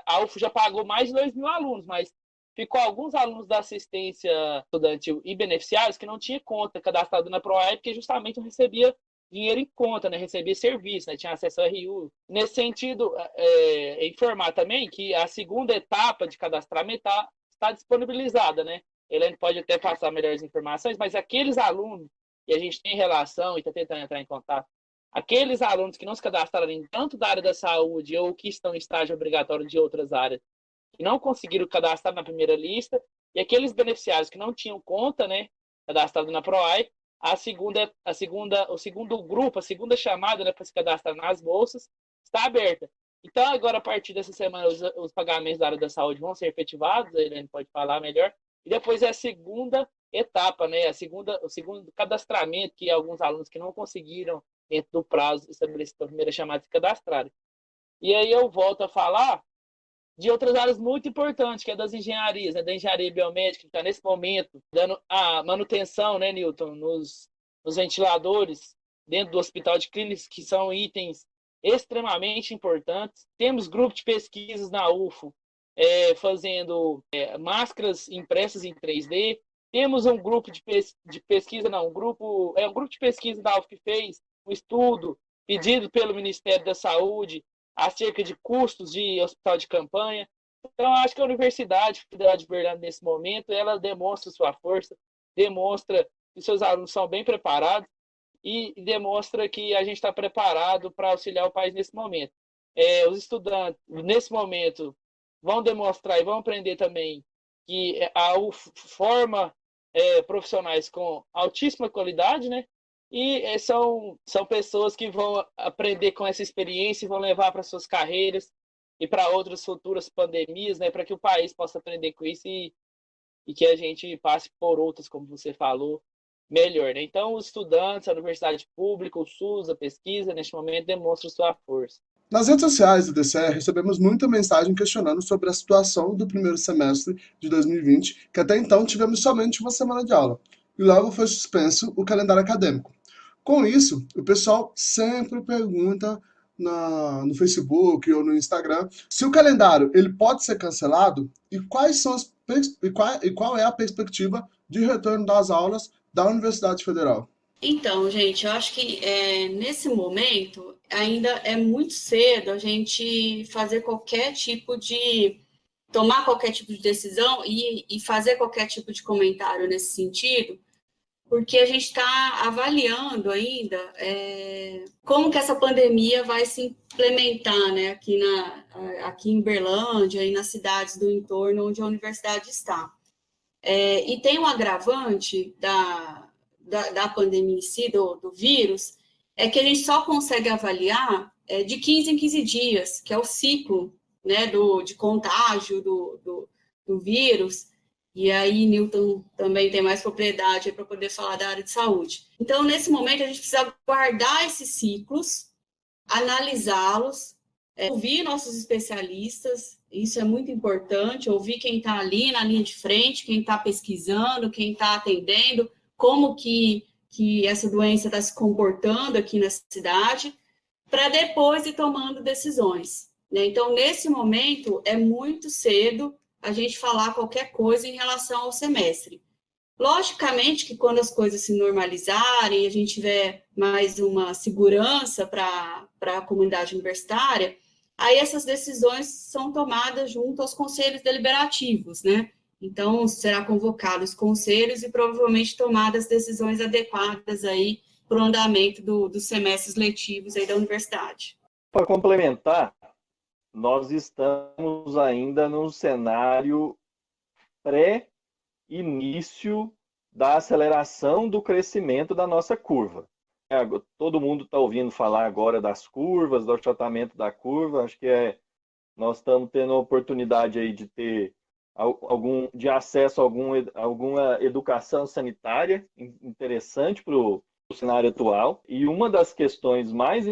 Speaker 5: a UF já pagou mais de 2.000 alunos, mas ficou alguns alunos da assistência estudantil e beneficiários que não tinha conta cadastrada na PROAE, porque justamente não recebia dinheiro em conta, né? Recebia serviço, né? Tinha acesso ao RU. Nesse sentido, informar também que a segunda etapa de cadastramento está disponibilizada, né? Helene pode até passar melhores informações, mas aqueles alunos que a gente tem relação e está tentando entrar em contato, aqueles alunos que não se cadastraram em tanto da área da saúde ou que estão em estágio obrigatório de outras áreas, que não conseguiram cadastrar na primeira lista, e aqueles beneficiários que não tinham conta, né, cadastrado na PROAE, o segundo grupo, a segunda chamada, né, para se cadastrar nas bolsas, está aberta. Então, agora, a partir dessa semana, os pagamentos da área da saúde vão ser efetivados, a Helene pode falar melhor, e depois é a segunda etapa, né? O segundo cadastramento, que alguns alunos que não conseguiram, dentro do prazo estabelecido para a primeira chamada, se cadastrarem. E aí eu volto a falar de outras áreas muito importantes, que é das engenharias, né? Da engenharia biomédica, que está nesse momento dando a manutenção, né, Newton, nos ventiladores dentro do hospital de clínicas, que são itens extremamente importantes. Temos grupo de pesquisas na UFO, fazendo máscaras impressas em 3D. Temos um grupo de pesquisa, um grupo de pesquisa da UF que fez um estudo pedido pelo Ministério da Saúde acerca de custos de hospital de campanha. Então, acho que a Universidade Federal de Berlândia, nesse momento, ela demonstra sua força, demonstra que seus alunos são bem preparados e demonstra que a gente está preparado para auxiliar o país nesse momento. Os estudantes, nesse momento, vão demonstrar e vão aprender também que a UF forma profissionais com altíssima qualidade, né? E são pessoas que vão aprender com essa experiência e vão levar para suas carreiras e para outras futuras pandemias, né? Para que o país possa aprender com isso e que a gente passe por outras, como você falou, melhor, né? Então, os estudantes, a universidade pública, o SUS, a pesquisa, neste momento, demonstram sua força.
Speaker 2: Nas redes sociais do DCE, recebemos muita mensagem questionando sobre a situação do primeiro semestre de 2020, que até então tivemos somente uma semana de aula, e logo foi suspenso o calendário acadêmico. Com isso, o pessoal sempre pergunta no Facebook ou no Instagram se o calendário ele pode ser cancelado e qual é a perspectiva de retorno das aulas da Universidade Federal.
Speaker 4: Então, gente, eu acho que nesse momento ainda é muito cedo a gente fazer tomar qualquer tipo de decisão e fazer qualquer tipo de comentário nesse sentido, porque a gente está avaliando ainda como que essa pandemia vai se implementar, né, aqui em Uberlândia e nas cidades do entorno onde a universidade está. E tem um agravante da pandemia em si, do vírus, é que a gente só consegue avaliar de 15 em 15 dias, que é o ciclo, né, de contágio do vírus. E aí, Newton também tem mais propriedade para poder falar da área de saúde. Então, nesse momento, a gente precisa guardar esses ciclos, analisá-los, ouvir nossos especialistas, isso é muito importante, ouvir quem está ali na linha de frente, quem está pesquisando, quem está atendendo, como que essa doença está se comportando aqui na cidade, para depois ir tomando decisões, né? Então, nesse momento, é muito cedo a gente falar qualquer coisa em relação ao semestre. Logicamente que quando as coisas se normalizarem, a gente tiver mais uma segurança para a comunidade universitária, aí essas decisões são tomadas junto aos conselhos deliberativos, né? Então, será convocados conselhos e provavelmente tomadas decisões adequadas aí para o andamento dos semestres letivos aí da universidade.
Speaker 3: Para complementar, nós estamos ainda num cenário pré-início da aceleração do crescimento da nossa curva. Todo mundo está ouvindo falar agora das curvas, do achatamento da curva. Acho que nós estamos tendo a oportunidade aí de ter de acesso a alguma educação sanitária interessante para o cenário atual. E uma das questões mais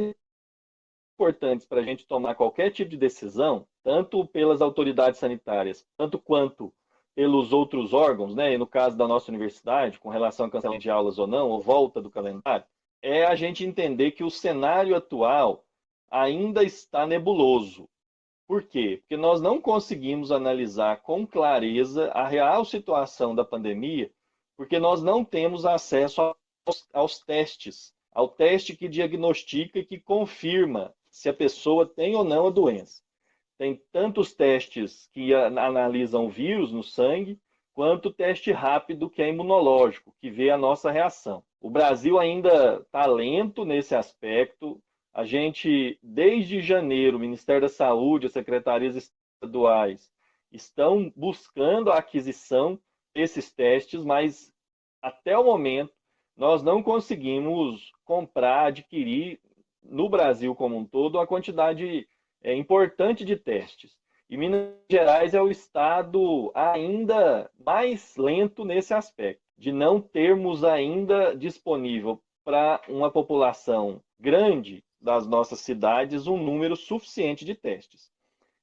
Speaker 3: importantes para a gente tomar qualquer tipo de decisão, tanto pelas autoridades sanitárias, tanto quanto pelos outros órgãos, né? E no caso da nossa universidade, com relação a cancelamento de aulas ou não, ou volta do calendário, é a gente entender que o cenário atual ainda está nebuloso. Por quê? Porque nós não conseguimos analisar com clareza a real situação da pandemia, porque nós não temos acesso aos testes, ao teste que diagnostica e que confirma se a pessoa tem ou não a doença. Tem tantos testes que analisam o vírus no sangue, quanto o teste rápido, que é imunológico, que vê a nossa reação. O Brasil ainda está lento nesse aspecto. A gente, desde janeiro, o Ministério da Saúde, as secretarias estaduais, estão buscando a aquisição desses testes, mas até o momento nós não conseguimos comprar, adquirir no Brasil como um todo uma quantidade importante de testes. E Minas Gerais é o estado ainda mais lento nesse aspecto, de não termos ainda disponível para uma população grande das nossas cidades um número suficiente de testes.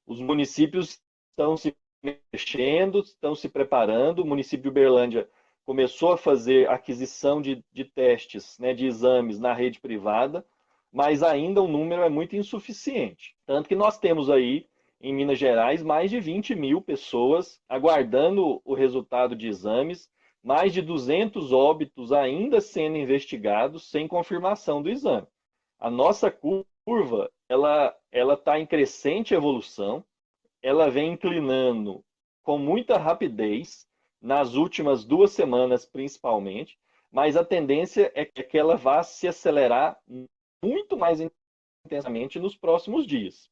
Speaker 3: Os municípios estão se mexendo, estão se preparando. O município de Uberlândia começou a fazer aquisição de testes, né, de exames na rede privada, mas ainda o número é muito insuficiente. Tanto que nós temos aí, em Minas Gerais, mais de 20 mil pessoas aguardando o resultado de exames, mais de 200 óbitos ainda sendo investigados sem confirmação do exame. A nossa curva, ela está em crescente evolução, ela vem inclinando com muita rapidez, nas últimas 2 semanas principalmente, mas a tendência é que ela vá se acelerar muito mais intensamente nos próximos dias.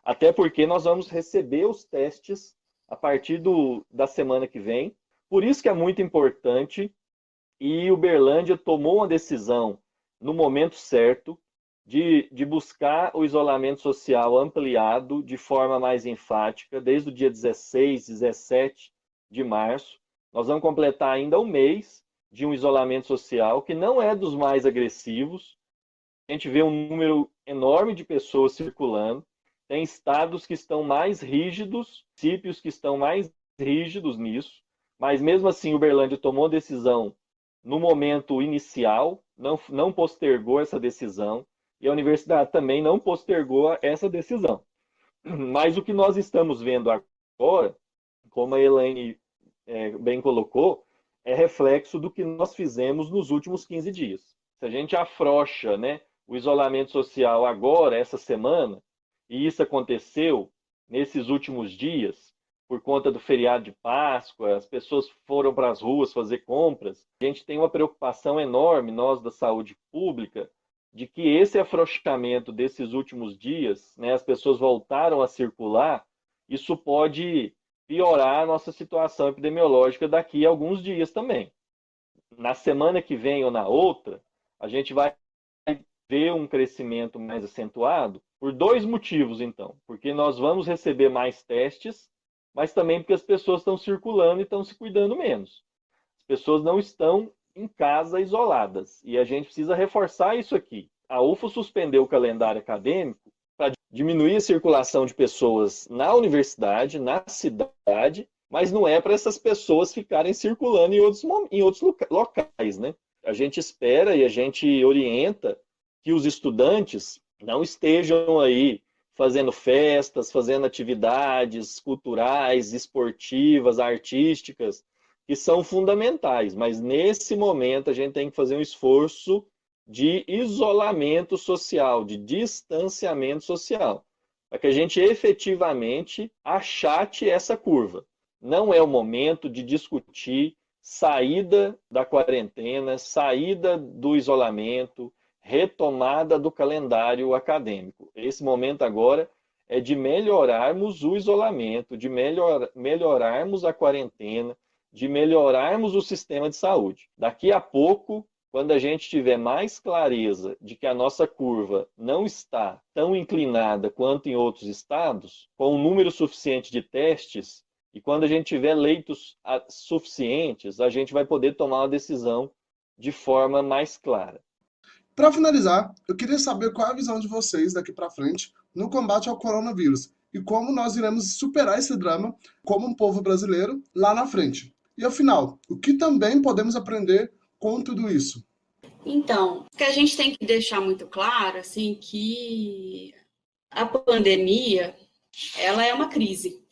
Speaker 3: Até porque nós vamos receber os testes a partir da semana que vem. Por isso que é muito importante, e Uberlândia tomou uma decisão no momento certo de buscar o isolamento social ampliado de forma mais enfática, desde o dia 16, 17 de março. Nós vamos completar ainda um mês de um isolamento social que não é dos mais agressivos. A gente vê um número enorme de pessoas circulando. Tem estados que estão mais rígidos, municípios que estão mais rígidos nisso, mas mesmo assim Uberlândia tomou a decisão no momento inicial, não postergou essa decisão, e a universidade também não postergou essa decisão. Mas o que nós estamos vendo agora, como a Elaine bem colocou, é reflexo do que nós fizemos nos últimos 15 dias. Se a gente afrouxa, né, o isolamento social agora, essa semana, e isso aconteceu nesses últimos dias, por conta do feriado de Páscoa, as pessoas foram para as ruas fazer compras. A gente tem uma preocupação enorme, nós da saúde pública, de que esse afrouxamento desses últimos dias, né, as pessoas voltaram a circular, isso pode piorar a nossa situação epidemiológica daqui a alguns dias também. Na semana que vem ou na outra, a gente vai ver um crescimento mais acentuado por dois motivos, então. Porque nós vamos receber mais testes, mas também porque as pessoas estão circulando e estão se cuidando menos. As pessoas não estão em casa isoladas. E a gente precisa reforçar isso aqui. A UFO suspendeu o calendário acadêmico para diminuir a circulação de pessoas na universidade, na cidade, mas não é para essas pessoas ficarem circulando em outros locais, né? A gente espera e a gente orienta que os estudantes não estejam aí fazendo festas, fazendo atividades culturais, esportivas, artísticas, que são fundamentais, mas nesse momento a gente tem que fazer um esforço de isolamento social, de distanciamento social, para que a gente efetivamente achate essa curva. Não é o momento de discutir saída da quarentena, saída do isolamento, retomada do calendário acadêmico. Esse momento agora é de melhorarmos o isolamento, de melhorarmos a quarentena, de melhorarmos o sistema de saúde. Daqui a pouco, quando a gente tiver mais clareza de que a nossa curva não está tão inclinada quanto em outros estados, com um número suficiente de testes, e quando a gente tiver leitos suficientes, a gente vai poder tomar uma decisão de forma mais clara.
Speaker 2: Para finalizar, eu queria saber qual é a visão de vocês daqui para frente no combate ao coronavírus e como nós iremos superar esse drama como um povo brasileiro lá na frente. E afinal, o que também podemos aprender com tudo isso?
Speaker 4: Então, o que a gente tem que deixar muito claro, assim, que a pandemia, ela é uma crise,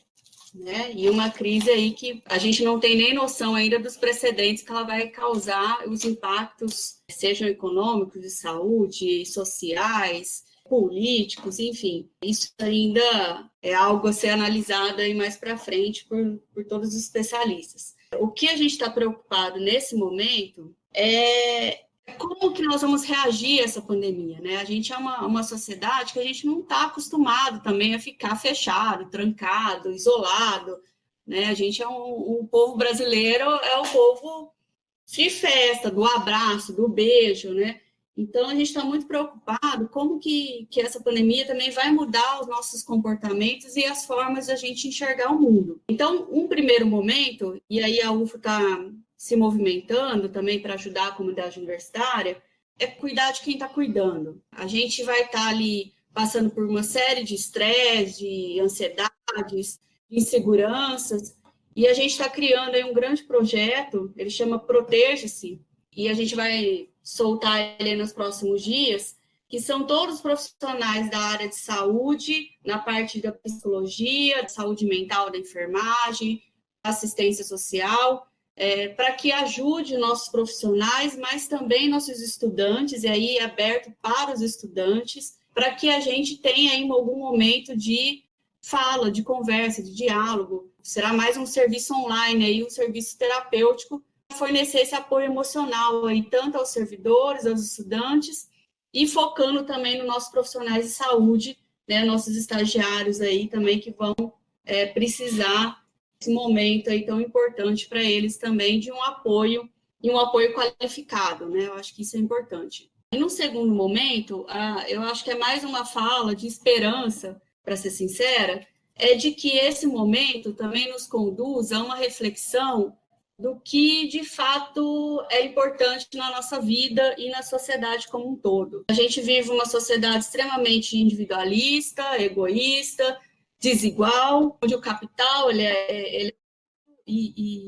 Speaker 4: né? E uma crise aí que a gente não tem nem noção ainda dos precedentes que ela vai causar, os impactos, sejam econômicos, de saúde, sociais, políticos, enfim. Isso ainda é algo a ser analisado aí mais para frente por todos os especialistas. O que a gente está preocupado nesse momento é como que nós vamos reagir a essa pandemia, né? A gente é uma sociedade que a gente não está acostumado também a ficar fechado, trancado, isolado, né? A gente é um povo brasileiro, é o povo de festa, do abraço, do beijo, né? Então, a gente está muito preocupado como que essa pandemia também vai mudar os nossos comportamentos e as formas de a gente enxergar o mundo. Então, um primeiro momento, e aí a UFO está se movimentando também para ajudar a comunidade universitária, é cuidar de quem está cuidando. A gente vai estar ali passando por uma série de estresse, de ansiedades, de inseguranças, e a gente está criando aí um grande projeto, ele chama Proteja-se, e a gente vai soltar ele nos próximos dias, que são todos os profissionais da área de saúde, na parte da psicologia, da saúde mental, da enfermagem, assistência social, para que ajude nossos profissionais, mas também nossos estudantes, e aí é aberto para os estudantes, para que a gente tenha em algum momento de fala, de conversa, de diálogo. Será mais um serviço online, aí, um serviço terapêutico, fornecer esse apoio emocional aí, tanto aos servidores, aos estudantes, e focando também nos nossos profissionais de saúde, né, nossos estagiários aí também que vão precisar esse momento aí tão importante para eles também de um apoio, e um apoio qualificado, né? Eu acho que isso é importante. E no segundo momento, eu acho que é mais uma fala de esperança, para ser sincera, é de que esse momento também nos conduz a uma reflexão do que, de fato, é importante na nossa vida e na sociedade como um todo. A gente vive uma sociedade extremamente individualista, egoísta, desigual, onde o capital ele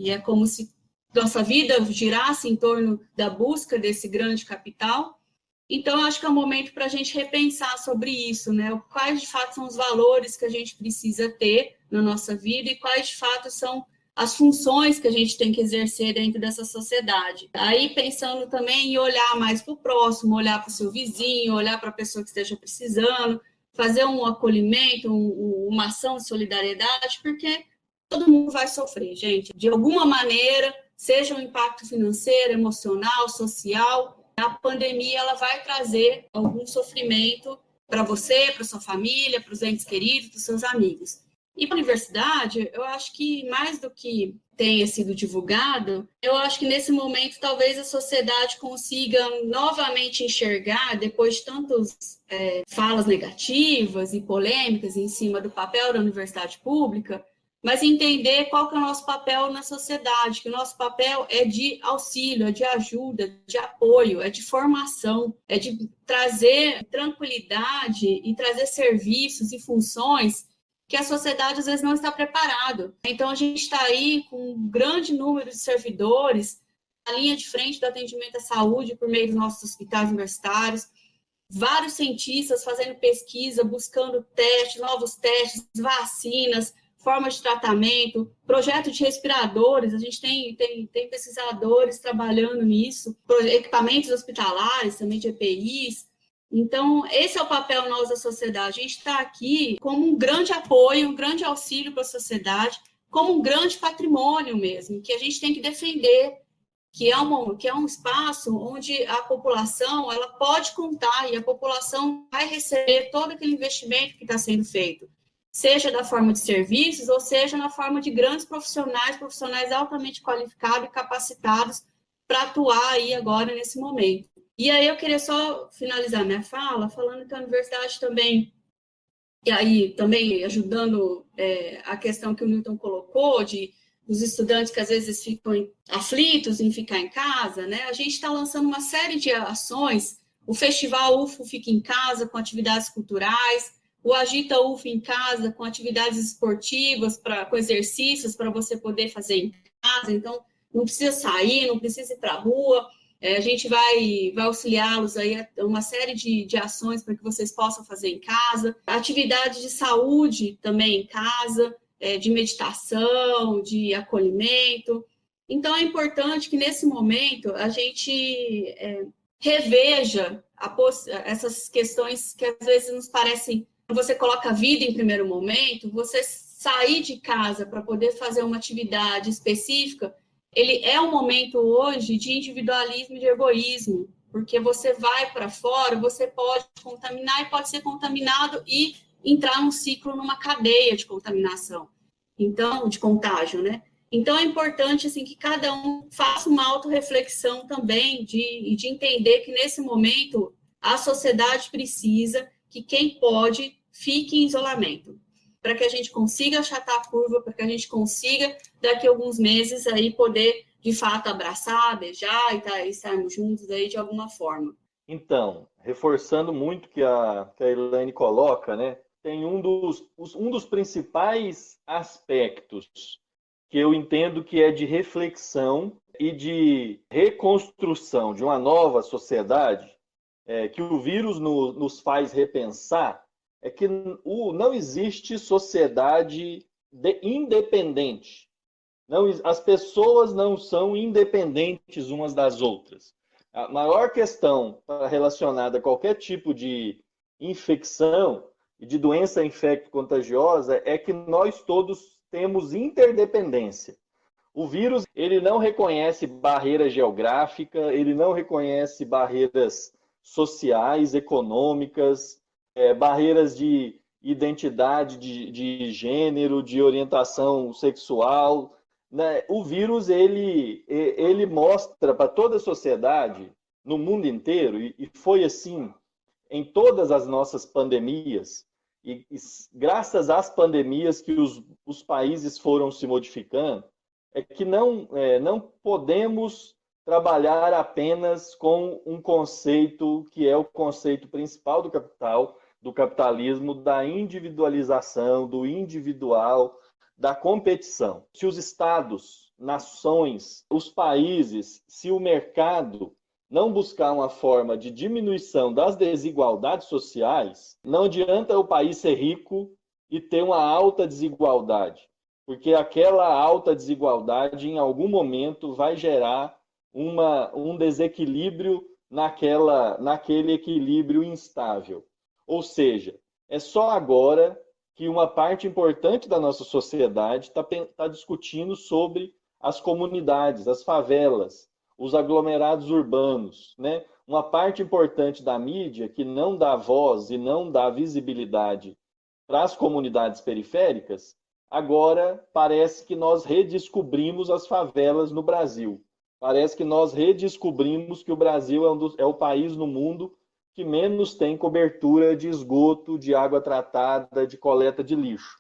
Speaker 4: é como se nossa vida girasse em torno da busca desse grande capital. Então, acho que é um momento para a gente repensar sobre isso, né? Quais, de fato, são os valores que a gente precisa ter na nossa vida e quais, de fato, são as funções que a gente tem que exercer dentro dessa sociedade. Aí, pensando também em olhar mais para o próximo, olhar para o seu vizinho, olhar para a pessoa que esteja precisando, fazer um acolhimento, uma ação de solidariedade, porque todo mundo vai sofrer, gente. De alguma maneira, seja um impacto financeiro, emocional, social, a pandemia ela vai trazer algum sofrimento para você, para sua família, para os entes queridos, para os seus amigos. E para a universidade, eu acho que mais do que tenha sido divulgado, eu acho que nesse momento talvez a sociedade consiga novamente enxergar, depois de tantas falas negativas e polêmicas em cima do papel da universidade pública, mas entender qual que é o nosso papel na sociedade, que o nosso papel é de auxílio, é de ajuda, de apoio, é de formação, é de trazer tranquilidade e trazer serviços e funções que a sociedade às vezes não está preparada. Então a gente está aí com um grande número de servidores na linha de frente do atendimento à saúde por meio dos nossos hospitais universitários, vários cientistas fazendo pesquisa, buscando testes, novos testes, vacinas, formas de tratamento, projeto de respiradores, a gente tem pesquisadores trabalhando nisso, equipamentos hospitalares, também de EPIs. Então, esse é o papel nosso da sociedade. A gente está aqui como um grande apoio, um grande auxílio para a sociedade, como um grande patrimônio mesmo, que a gente tem que defender, que é um espaço onde a população ela pode contar e a população vai receber todo aquele investimento que está sendo feito, seja da forma de serviços ou seja na forma de grandes profissionais altamente qualificados e capacitados para atuar aí agora nesse momento. E aí eu queria só finalizar minha fala falando que a universidade também, e aí também ajudando a questão que o Milton colocou, dos estudantes que às vezes ficam aflitos em ficar em casa, né? A gente está lançando uma série de ações, o Festival UFO Fica em Casa, com atividades culturais, o Agita UFO em Casa, com atividades esportivas, com exercícios para você poder fazer em casa, então não precisa sair, não precisa ir para a rua, a gente vai auxiliá-los aí a uma série de ações para que vocês possam fazer em casa, atividade de saúde também em casa, de meditação, de acolhimento. Então, é importante que, nesse momento, a gente reveja essas questões que, às vezes, nos parecem... Quando você coloca a vida em primeiro momento, você sair de casa para poder fazer uma atividade específica, ele é um momento, hoje, de individualismo e de egoísmo, porque você vai para fora, você pode contaminar e pode ser contaminado e entrar num ciclo, numa cadeia de contaminação, então, de contágio, né? Então, é importante, assim, que cada um faça uma autorreflexão também de entender que, nesse momento, a sociedade precisa que quem pode fique em isolamento, para que a gente consiga achatar a curva, para que a gente consiga, daqui a alguns meses, aí, poder, de fato, abraçar, beijar e estarmos juntos aí de alguma forma.
Speaker 3: Então, reforçando muito que a Elaine coloca, né? Tem um dos principais aspectos que eu entendo que é de reflexão e de reconstrução de uma nova sociedade, que o vírus nos faz repensar, é que não existe sociedade independente. As pessoas não são independentes umas das outras. A maior questão relacionada a qualquer tipo de infecção e de doença infecto-contagiosa é que nós todos temos interdependência. O vírus, ele não reconhece barreira geográfica, ele não reconhece barreiras sociais, econômicas, barreiras de identidade, de gênero, de orientação sexual, né? O vírus, ele mostra para toda a sociedade, no mundo inteiro, e foi assim em todas as nossas pandemias, e graças às pandemias que os países foram se modificando, é que não podemos trabalhar apenas com um conceito que é o conceito principal do capitalismo, da individualização, do individual, da competição. Se os estados, nações, os países, se o mercado não buscar uma forma de diminuição das desigualdades sociais, não adianta o país ser rico e ter uma alta desigualdade, porque aquela alta desigualdade, em algum momento, vai gerar um desequilíbrio naquele equilíbrio instável. Ou seja, é só agora que uma parte importante da nossa sociedade está discutindo sobre as comunidades, as favelas, os aglomerados urbanos, né? Uma parte importante da mídia que não dá voz e não dá visibilidade para as comunidades periféricas, agora parece que nós redescobrimos as favelas no Brasil. Parece que nós redescobrimos que o Brasil é o país no mundo que menos tem cobertura de esgoto, de água tratada, de coleta de lixo.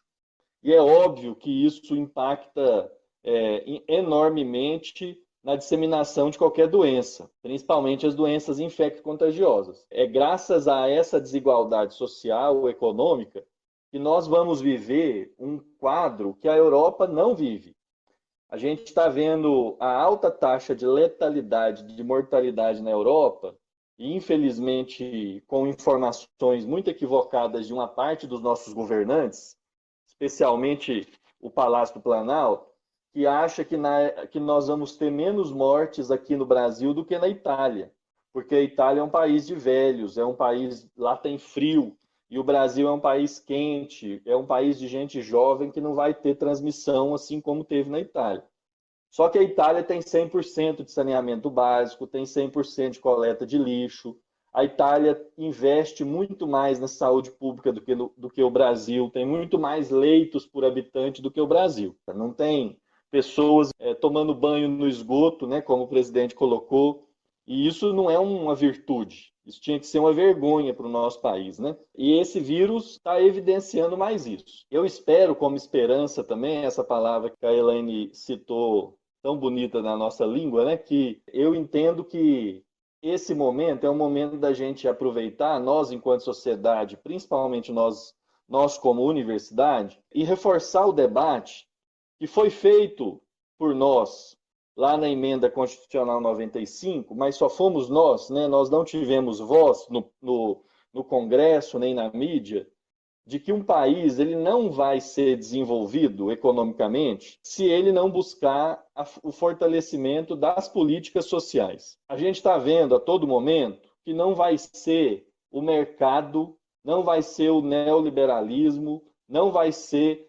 Speaker 3: E é óbvio que isso impacta enormemente na disseminação de qualquer doença, principalmente as doenças infecto-contagiosas. É graças a essa desigualdade social ou econômica que nós vamos viver um quadro que a Europa não vive. A gente está vendo a alta taxa de letalidade, de mortalidade na Europa, e infelizmente com informações muito equivocadas de uma parte dos nossos governantes, especialmente o Palácio do Planalto, que acha que nós vamos ter menos mortes aqui no Brasil do que na Itália, porque a Itália é um país de velhos, é um país, lá tem frio, e o Brasil é um país quente, é um país de gente jovem que não vai ter transmissão assim como teve na Itália. Só que a Itália tem 100% de saneamento básico, tem 100% de coleta de lixo. A Itália investe muito mais na saúde pública do que o Brasil, tem muito mais leitos por habitante do que o Brasil. Não tem pessoas tomando banho no esgoto, né, como o presidente colocou, e isso não é uma virtude. Isso tinha que ser uma vergonha para o nosso país, né? E esse vírus está evidenciando mais isso. Eu espero, como esperança também, essa palavra que a Elaine citou, tão bonita na nossa língua, né? Que eu entendo que esse momento é um momento da gente aproveitar, nós enquanto sociedade, principalmente nós como universidade, e reforçar o debate que foi feito por nós lá na emenda constitucional 95, mas só fomos nós, né? Nós não tivemos voz no Congresso nem na mídia, de que um país ele não vai ser desenvolvido economicamente se ele não buscar o fortalecimento das políticas sociais. A gente está vendo a todo momento que não vai ser o mercado, não vai ser o neoliberalismo, não vai ser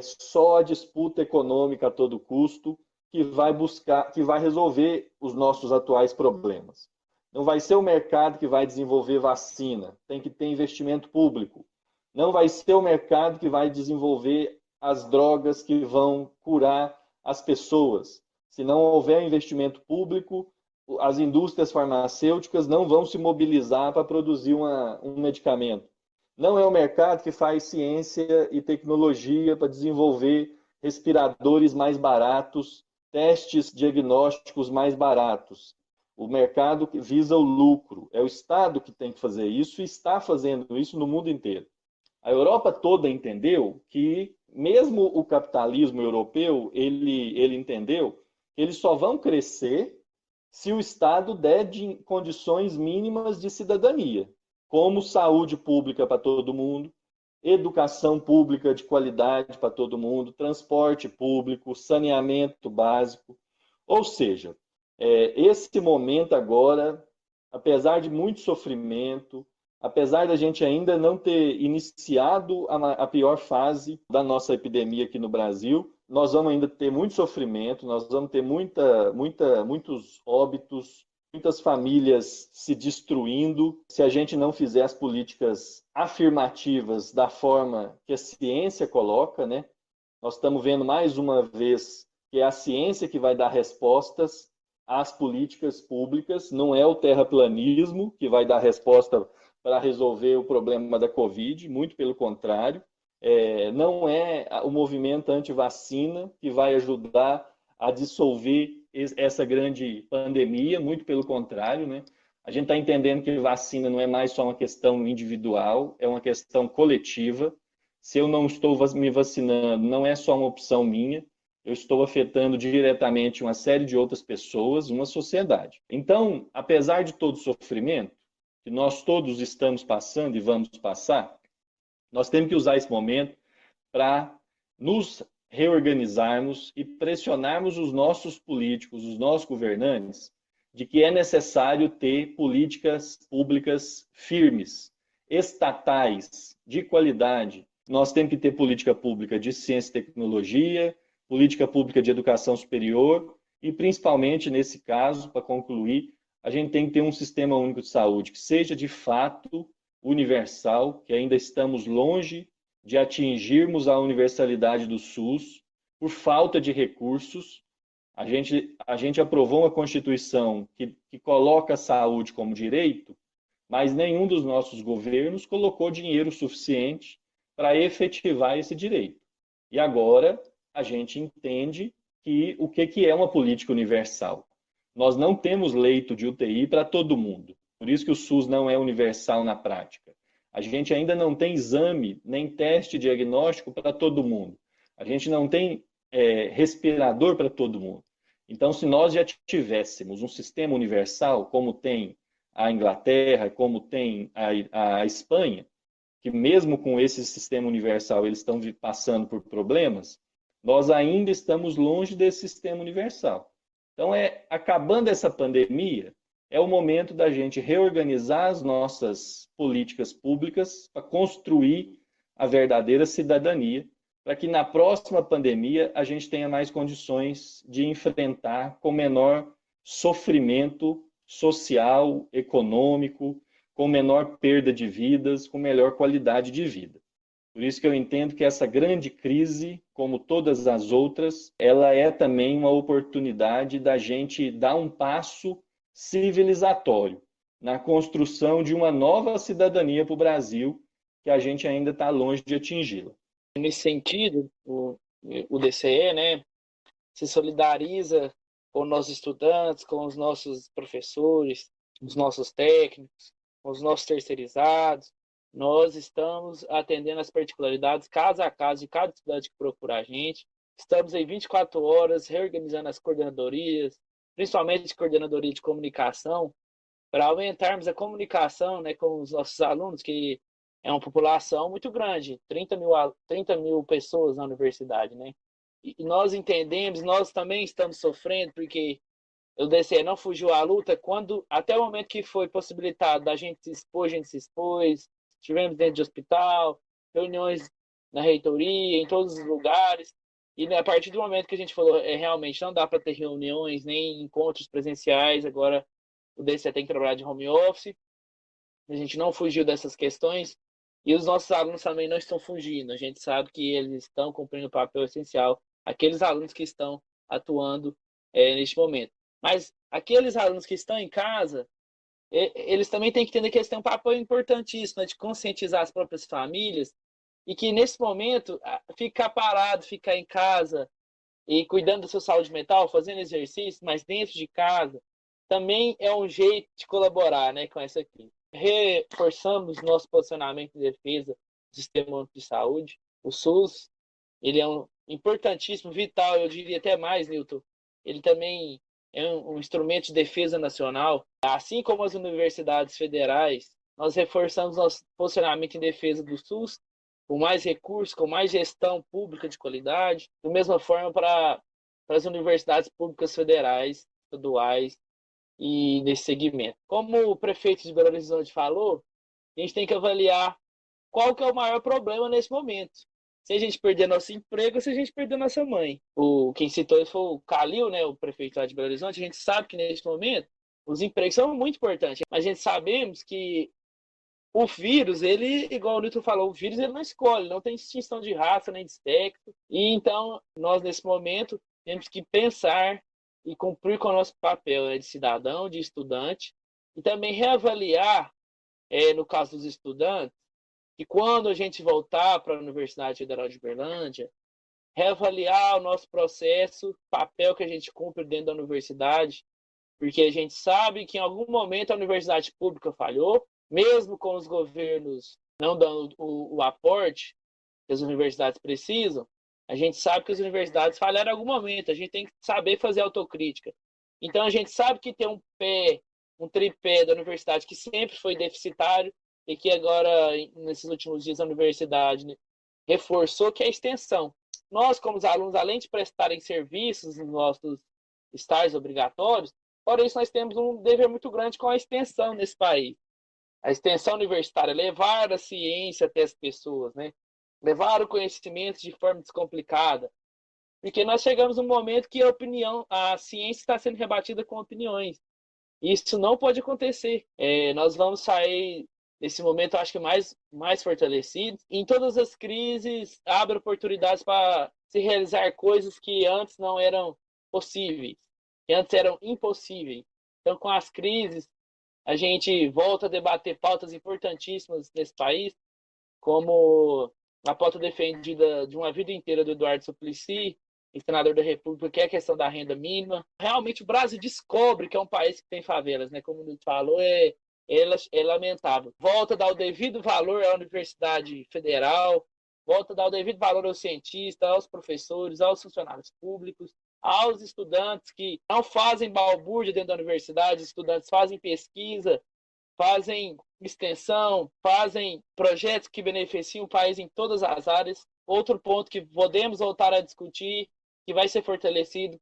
Speaker 3: só a disputa econômica a todo custo que vai resolver os nossos atuais problemas. Não vai ser o mercado que vai desenvolver vacina, tem que ter investimento público. Não vai ser o mercado que vai desenvolver as drogas que vão curar as pessoas. Se não houver investimento público, as indústrias farmacêuticas não vão se mobilizar para produzir um medicamento. Não é o mercado que faz ciência e tecnologia para desenvolver respiradores mais baratos, testes diagnósticos mais baratos. O mercado que visa o lucro. É o Estado que tem que fazer isso e está fazendo isso no mundo inteiro. A Europa toda entendeu que, mesmo o capitalismo europeu, ele entendeu que eles só vão crescer se o Estado der condições mínimas de cidadania, como saúde pública para todo mundo, educação pública de qualidade para todo mundo, transporte público, saneamento básico. Ou seja, esse momento agora, apesar de muito sofrimento, apesar da gente ainda não ter iniciado a pior fase da nossa epidemia aqui no Brasil, nós vamos ainda ter muito sofrimento, nós vamos ter muitos óbitos, muitas famílias se destruindo, se a gente não fizer as políticas afirmativas da forma que a ciência coloca, né? Nós estamos vendo mais uma vez que é a ciência que vai dar respostas às políticas públicas, não é o terraplanismo que vai dar resposta para resolver o problema da Covid, muito pelo contrário. Não é o movimento anti-vacina que vai ajudar a dissolver essa grande pandemia, muito pelo contrário, né? A gente está entendendo que vacina não é mais só uma questão individual, é uma questão coletiva. Se eu não estou me vacinando, não é só uma opção minha, eu estou afetando diretamente uma série de outras pessoas, uma sociedade. Então, apesar de todo o sofrimento que nós todos estamos passando e vamos passar, nós temos que usar esse momento para nos reorganizarmos e pressionarmos os nossos políticos, os nossos governantes, de que é necessário ter políticas públicas firmes, estatais, de qualidade, nós temos que ter política pública de ciência e tecnologia, política pública de educação superior e, principalmente, nesse caso, para concluir, a gente tem que ter um sistema único de saúde que seja, de fato, universal, que ainda estamos longe de atingirmos a universalidade do SUS por falta de recursos. A gente aprovou uma Constituição que coloca a saúde como direito, mas nenhum dos nossos governos colocou dinheiro suficiente para efetivar esse direito. E agora a gente entende o que é uma política universal. Nós não temos leito de UTI para todo mundo. Por isso que o SUS não é universal na prática. A gente ainda não tem exame nem teste diagnóstico para todo mundo. A gente não tem respirador para todo mundo. Então, se nós já tivéssemos um sistema universal, como tem a Inglaterra, como tem a Espanha, que mesmo com esse sistema universal eles estão passando por problemas, nós ainda estamos longe desse sistema universal. Então, acabando essa pandemia, é o momento da gente reorganizar as nossas políticas públicas para construir a verdadeira cidadania, para que na próxima pandemia a gente tenha mais condições de enfrentar com menor sofrimento social, econômico, com menor perda de vidas, com melhor qualidade de vida. Por isso que eu entendo que essa grande crise, como todas as outras, ela é também uma oportunidade da gente dar um passo civilizatório na construção de uma nova cidadania para o Brasil, que a gente ainda está longe de atingi-la.
Speaker 5: Nesse sentido, o DCE, né, se solidariza com os nossos estudantes, com os nossos professores, os nossos técnicos, com os nossos terceirizados. Nós estamos atendendo as particularidades caso a caso de cada estudante que procura a gente. Estamos em 24 horas reorganizando as coordenadorias, principalmente coordenadoria de comunicação, para aumentarmos a comunicação, né, com os nossos alunos, que é uma população muito grande, 30 mil pessoas na universidade, né? E nós entendemos, nós também estamos sofrendo, porque o DCE não fugiu à luta, até o momento que foi possibilitado da gente se expor, a gente se expôs, estivemos dentro de hospital, reuniões na reitoria, em todos os lugares, e a partir do momento que a gente falou, realmente não dá para ter reuniões, nem encontros presenciais, agora o DCE tem que trabalhar de home office, a gente não fugiu dessas questões, e os nossos alunos também não estão fugindo, a gente sabe que eles estão cumprindo o papel essencial, aqueles alunos que estão atuando neste momento. Mas aqueles alunos que estão em casa, eles também têm que entender que eles têm um papel importantíssimo, né, de conscientizar as próprias famílias, e que nesse momento, ficar parado, ficar em casa e cuidando da sua saúde mental, fazendo exercício, mas dentro de casa, também é um jeito de colaborar, né, com essa crise. Reforçamos nosso posicionamento de defesa do Sistema Único de Saúde. O SUS, ele é importantíssimo, vital, eu diria até mais, Nilton. Ele também é um instrumento de defesa nacional. Assim como as universidades federais, nós reforçamos nosso posicionamento em defesa do SUS, com mais recursos, com mais gestão pública de qualidade, da mesma forma para as universidades públicas federais, estaduais, e nesse segmento. Como o prefeito de Belo Horizonte falou, a gente tem que avaliar qual que é o maior problema nesse momento. Se a gente perder nosso emprego, se a gente perder nossa mãe. Quem citou isso foi o Calil, né, o prefeito lá de Belo Horizonte. A gente sabe que nesse momento os empregos são muito importantes, mas a gente sabemos que o vírus, ele, igual o Nilton falou, o vírus ele não escolhe, não tem distinção de raça nem de sexo. E então, nós nesse momento temos que pensar e cumprir com o nosso papel, né, de cidadão, de estudante, e também reavaliar, no caso dos estudantes, que quando a gente voltar para a Universidade Federal de Uberlândia, reavaliar o nosso processo, o papel que a gente cumpre dentro da universidade, porque a gente sabe que em algum momento a universidade pública falhou, mesmo com os governos não dando o aporte que as universidades precisam, a gente sabe que as universidades falharam em algum momento, a gente tem que saber fazer autocrítica. Então, a gente sabe que tem um tripé da universidade que sempre foi deficitário e que agora, nesses últimos dias, a universidade, né, reforçou, que é a extensão. Nós, como os alunos, além de prestarem serviços nos nossos estágios obrigatórios, fora isso, nós temos um dever muito grande com a extensão nesse país. A extensão universitária, levar a ciência até as pessoas, né? levar o conhecimento de forma descomplicada. Porque nós chegamos num momento que a ciência está sendo rebatida com opiniões. Isso não pode acontecer. Nós vamos sair desse momento, acho que mais fortalecidos. Em todas as crises, abre oportunidades para se realizar coisas que antes não eram possíveis, que antes eram impossíveis. Então, com as crises, a gente volta a debater pautas importantíssimas nesse país, como a pauta defendida de uma vida inteira do Eduardo Suplicy, senador da República, que é a questão da renda mínima. Realmente o Brasil descobre que é um país que tem favelas, né? Como ele falou, é lamentável. Volta a dar o devido valor à Universidade Federal, volta a dar o devido valor aos cientistas, aos professores, aos funcionários públicos, aos estudantes que não fazem balbúrdia dentro da universidade, os estudantes fazem pesquisa, fazem extensão, fazem projetos que beneficiam o país em todas as áreas. Outro ponto que podemos voltar a discutir, que vai ser fortalecido,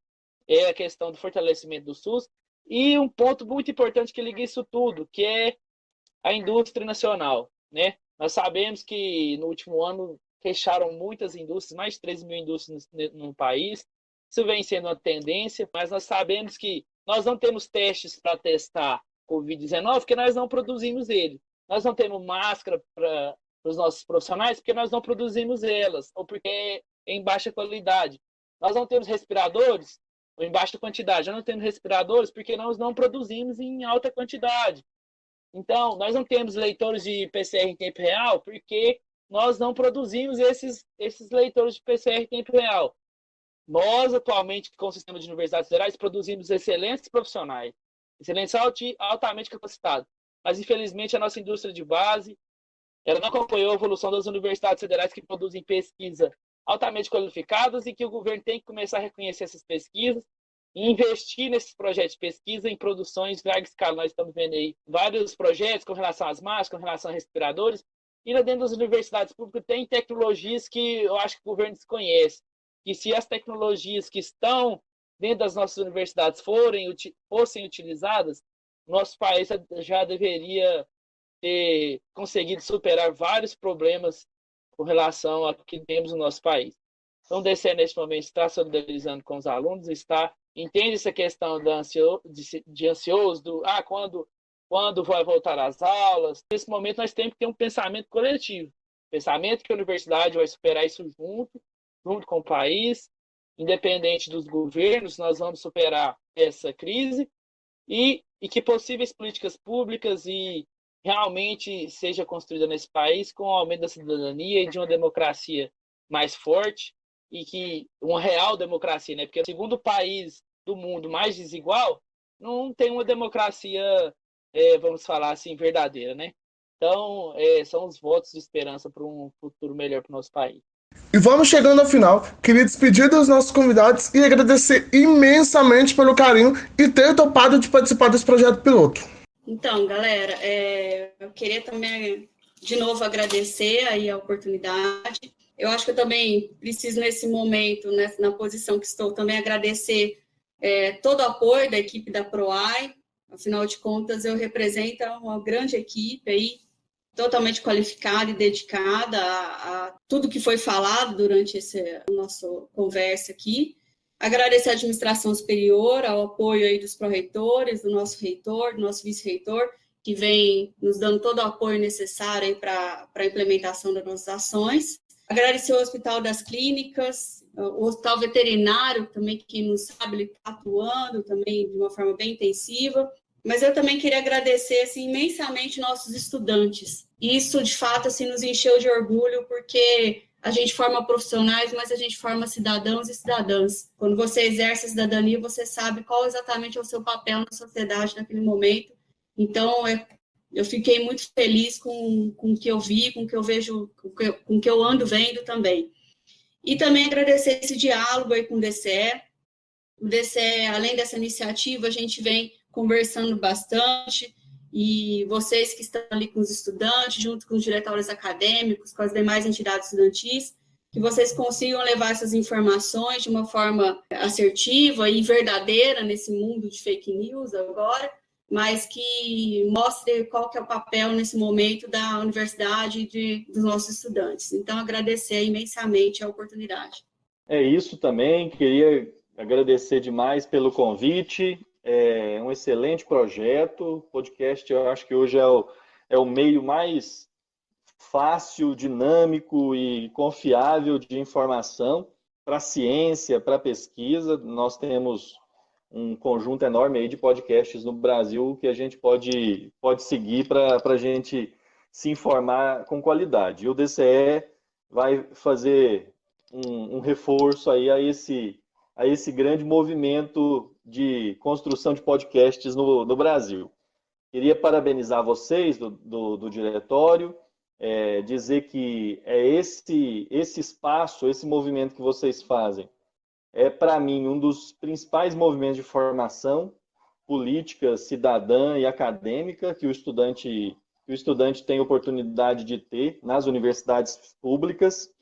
Speaker 5: é a questão do fortalecimento do SUS. E um ponto muito importante que liga isso tudo, que é a indústria nacional, né? Nós sabemos que no último ano fecharam muitas indústrias, mais de 13 mil indústrias no país. Isso vem sendo uma tendência, mas nós sabemos que nós não temos testes para testar Covid-19 porque nós não produzimos ele. Nós não temos máscara para os nossos profissionais porque nós não produzimos elas, ou porque é em baixa qualidade. Nós não temos respiradores ou em baixa quantidade. Nós não temos respiradores porque nós não produzimos em alta quantidade. Então, nós não temos leitores de PCR em tempo real porque nós não produzimos esses leitores de PCR em tempo real. Nós, atualmente, com o sistema de universidades federais, produzimos excelentes profissionais, excelentes altamente capacitados. Mas, infelizmente, a nossa indústria de base ela não acompanhou a evolução das universidades federais que produzem pesquisa altamente qualificadas e que o governo tem que começar a reconhecer essas pesquisas e investir nesses projetos de pesquisa em produções de larga escala. Nós estamos vendo aí vários projetos com relação às máscaras, com relação a respiradores, e lá dentro das universidades públicas tem tecnologias que eu acho que o governo desconhece, que se as tecnologias que estão dentro das nossas universidades fossem utilizadas, nosso país já deveria ter conseguido superar vários problemas com relação ao que temos no nosso país. Então, o DCE, neste momento, está solidarizando com os alunos, entende essa questão de ansioso, quando vai voltar às aulas. Nesse momento, nós temos que ter um pensamento coletivo, pensamento que a universidade vai superar isso junto com o país, independente dos governos, nós vamos superar essa crise e que possíveis políticas públicas e realmente seja construída nesse país com o aumento da cidadania e de uma democracia mais forte e que uma real democracia, né? Porque o segundo país do mundo mais desigual não tem uma democracia, vamos falar assim, verdadeira, né? Então, são os votos de esperança para um futuro melhor para o nosso país.
Speaker 2: E vamos chegando ao final. Queria despedir dos nossos convidados e agradecer imensamente pelo carinho e ter topado de participar desse projeto piloto.
Speaker 4: Então, galera, eu queria também, de novo, agradecer aí a oportunidade. Eu acho que eu também preciso, nesse momento, né, na posição que estou, também agradecer todo o apoio da equipe da PROAI. Afinal de contas, eu represento uma grande equipe aí, totalmente qualificada e dedicada a tudo que foi falado durante essa nossa conversa aqui. Agradecer à administração superior, ao apoio aí dos pró-reitores, do nosso reitor, do nosso vice-reitor, que vem nos dando todo o apoio necessário para a implementação das nossas ações. Agradecer ao Hospital das Clínicas, o Hospital Veterinário também, que nos sabe, ele está atuando também de uma forma bem intensiva. Mas eu também queria agradecer assim, imensamente nossos estudantes. Isso, de fato, assim, nos encheu de orgulho, porque a gente forma profissionais, mas a gente forma cidadãos e cidadãs. Quando você exerce a cidadania, você sabe qual exatamente é o seu papel na sociedade naquele momento. Então, eu fiquei muito feliz com o que eu vi, com o que eu vejo, com o que eu ando vendo também. E também agradecer esse diálogo aí com o DCE. O DCE, além dessa iniciativa, a gente vem conversando bastante, e vocês que estão ali com os estudantes, junto com os diretórios acadêmicos, com as demais entidades estudantis, que vocês consigam levar essas informações de uma forma assertiva e verdadeira nesse mundo de fake news agora, mas que mostre qual que é o papel nesse momento da universidade e dos nossos estudantes. Então, agradecer imensamente a oportunidade.
Speaker 3: É isso também, queria agradecer demais pelo convite, é um excelente projeto, o podcast eu acho que hoje é o meio mais fácil, dinâmico e confiável de informação para a ciência, para a pesquisa. Nós temos um conjunto enorme aí de podcasts no Brasil que a gente pode seguir para a gente se informar com qualidade. E o DCE vai fazer um reforço aí a esse grande movimento de construção de podcasts no Brasil. Queria parabenizar vocês do diretório, dizer que esse espaço, esse movimento que vocês fazem, para mim, um dos principais movimentos de formação política, cidadã e acadêmica que o estudante tem oportunidade de ter nas universidades públicas.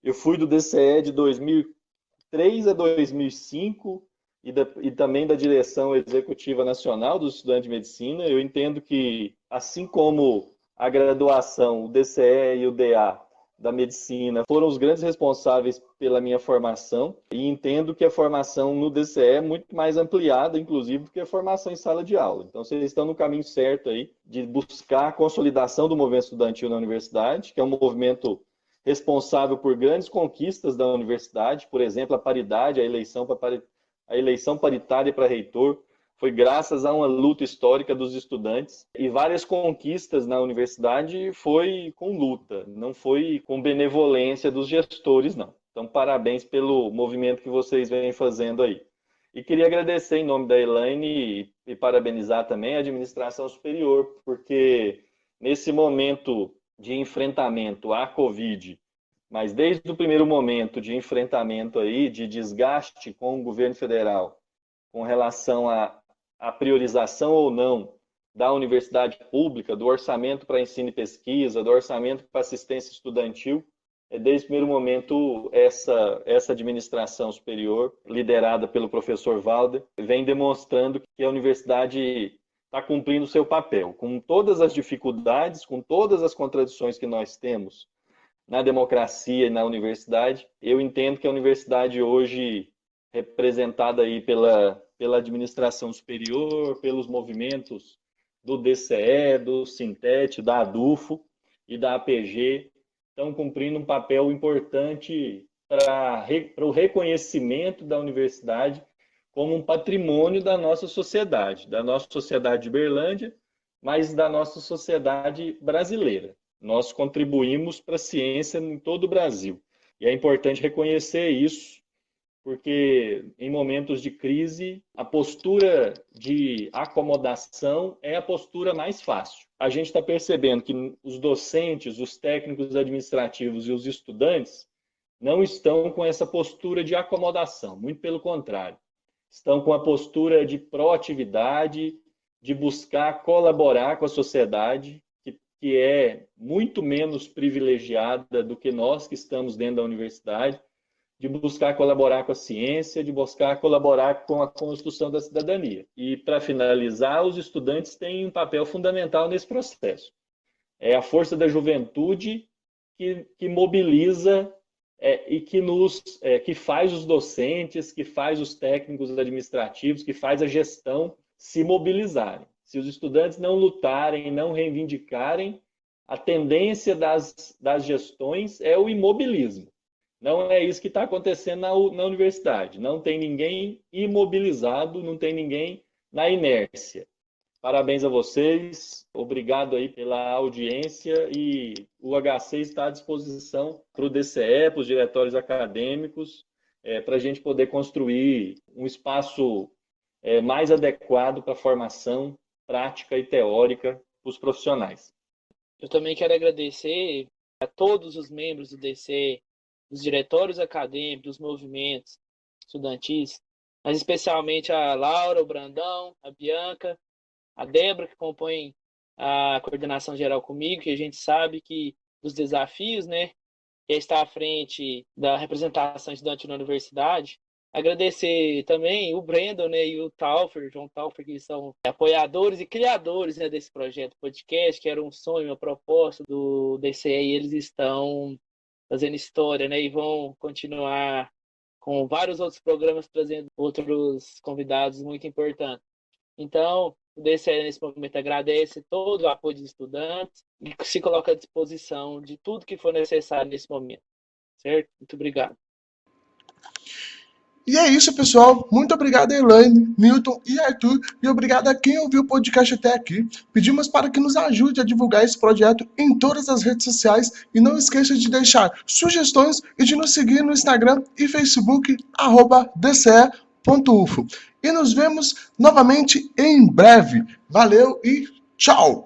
Speaker 3: Eu fui do DCE de 2003 a 2005 e também da direção executiva nacional dos estudantes de medicina. Eu entendo que, assim como a graduação, o DCE e o DA da medicina foram os grandes responsáveis pela minha formação, e entendo que a formação no DCE é muito mais ampliada, inclusive, do que a formação em sala de aula. Então, vocês estão no caminho certo aí de buscar a consolidação do movimento estudantil na universidade, que é um movimento responsável por grandes conquistas da universidade, por exemplo, a paridade, a eleição paritária para reitor, foi graças a uma luta histórica dos estudantes, e várias conquistas na universidade foi com luta, não foi com benevolência dos gestores, não. Então, parabéns pelo movimento que vocês vêm fazendo aí. E queria agradecer em nome da Elaine e parabenizar também a administração superior, porque nesse momento de enfrentamento à Covid, mas desde o primeiro momento de enfrentamento aí, de desgaste com o governo federal, com relação à priorização ou não da universidade pública, do orçamento para ensino e pesquisa, do orçamento para assistência estudantil, desde o primeiro momento essa administração superior, liderada pelo professor Valder, vem demonstrando que a universidade está cumprindo o seu papel, com todas as dificuldades, com todas as contradições que nós temos na democracia e na universidade. Eu entendo que a universidade hoje, representada aí pela administração superior, pelos movimentos do DCE, do Sintet, da ADUFO e da APG, estão cumprindo um papel importante para o reconhecimento da universidade como um patrimônio da nossa sociedade de Berlândia, mas da nossa sociedade brasileira. Nós contribuímos para a ciência em todo o Brasil. E é importante reconhecer isso, porque em momentos de crise, a postura de acomodação é a postura mais fácil. A gente está percebendo que os docentes, os técnicos administrativos e os estudantes não estão com essa postura de acomodação, muito pelo contrário. Estão com a postura de proatividade, de buscar colaborar com a sociedade, que é muito menos privilegiada do que nós que estamos dentro da universidade, de buscar colaborar com a ciência, de buscar colaborar com a construção da cidadania. E, para finalizar, os estudantes têm um papel fundamental nesse processo. É a força da juventude que mobiliza e que faz os docentes, que faz os técnicos administrativos, que faz a gestão se mobilizarem. Se os estudantes não lutarem, não reivindicarem, a tendência das gestões é o imobilismo. Não é isso que está acontecendo na universidade. Não tem ninguém imobilizado, não tem ninguém na inércia. Parabéns a vocês, obrigado aí pela audiência, e o HC está à disposição para o DCE, para os diretórios acadêmicos, para a gente poder construir um espaço mais adequado para a formação prática e teórica para os profissionais.
Speaker 5: Eu também quero agradecer a todos os membros do DCE, dos diretórios acadêmicos, dos movimentos estudantis, mas especialmente a Laura, o Brandão, a Bianca, a Débora, que compõe a coordenação geral comigo, que a gente sabe que os desafios, né, que é estar à frente da representação estudantil na universidade, Agradecer também o Brandon, né, e o Taufer, João Taufer, que são apoiadores e criadores, né, desse projeto podcast, que era um sonho, uma proposta do DCE, e eles estão fazendo história, né, e vão continuar com vários outros programas, trazendo outros convidados muito importantes. Então, o DCE, nesse momento, agradece todo o apoio dos estudantes e se coloca à disposição de tudo que for necessário nesse momento, certo? Muito obrigado.
Speaker 2: E é isso, pessoal. Muito obrigado, Elaine, Newton e Arthur. E obrigado a quem ouviu o podcast até aqui. Pedimos para que nos ajude a divulgar esse projeto em todas as redes sociais. E não esqueça de deixar sugestões e de nos seguir no Instagram e Facebook, @dce.ufo. E nos vemos novamente em breve. Valeu e tchau!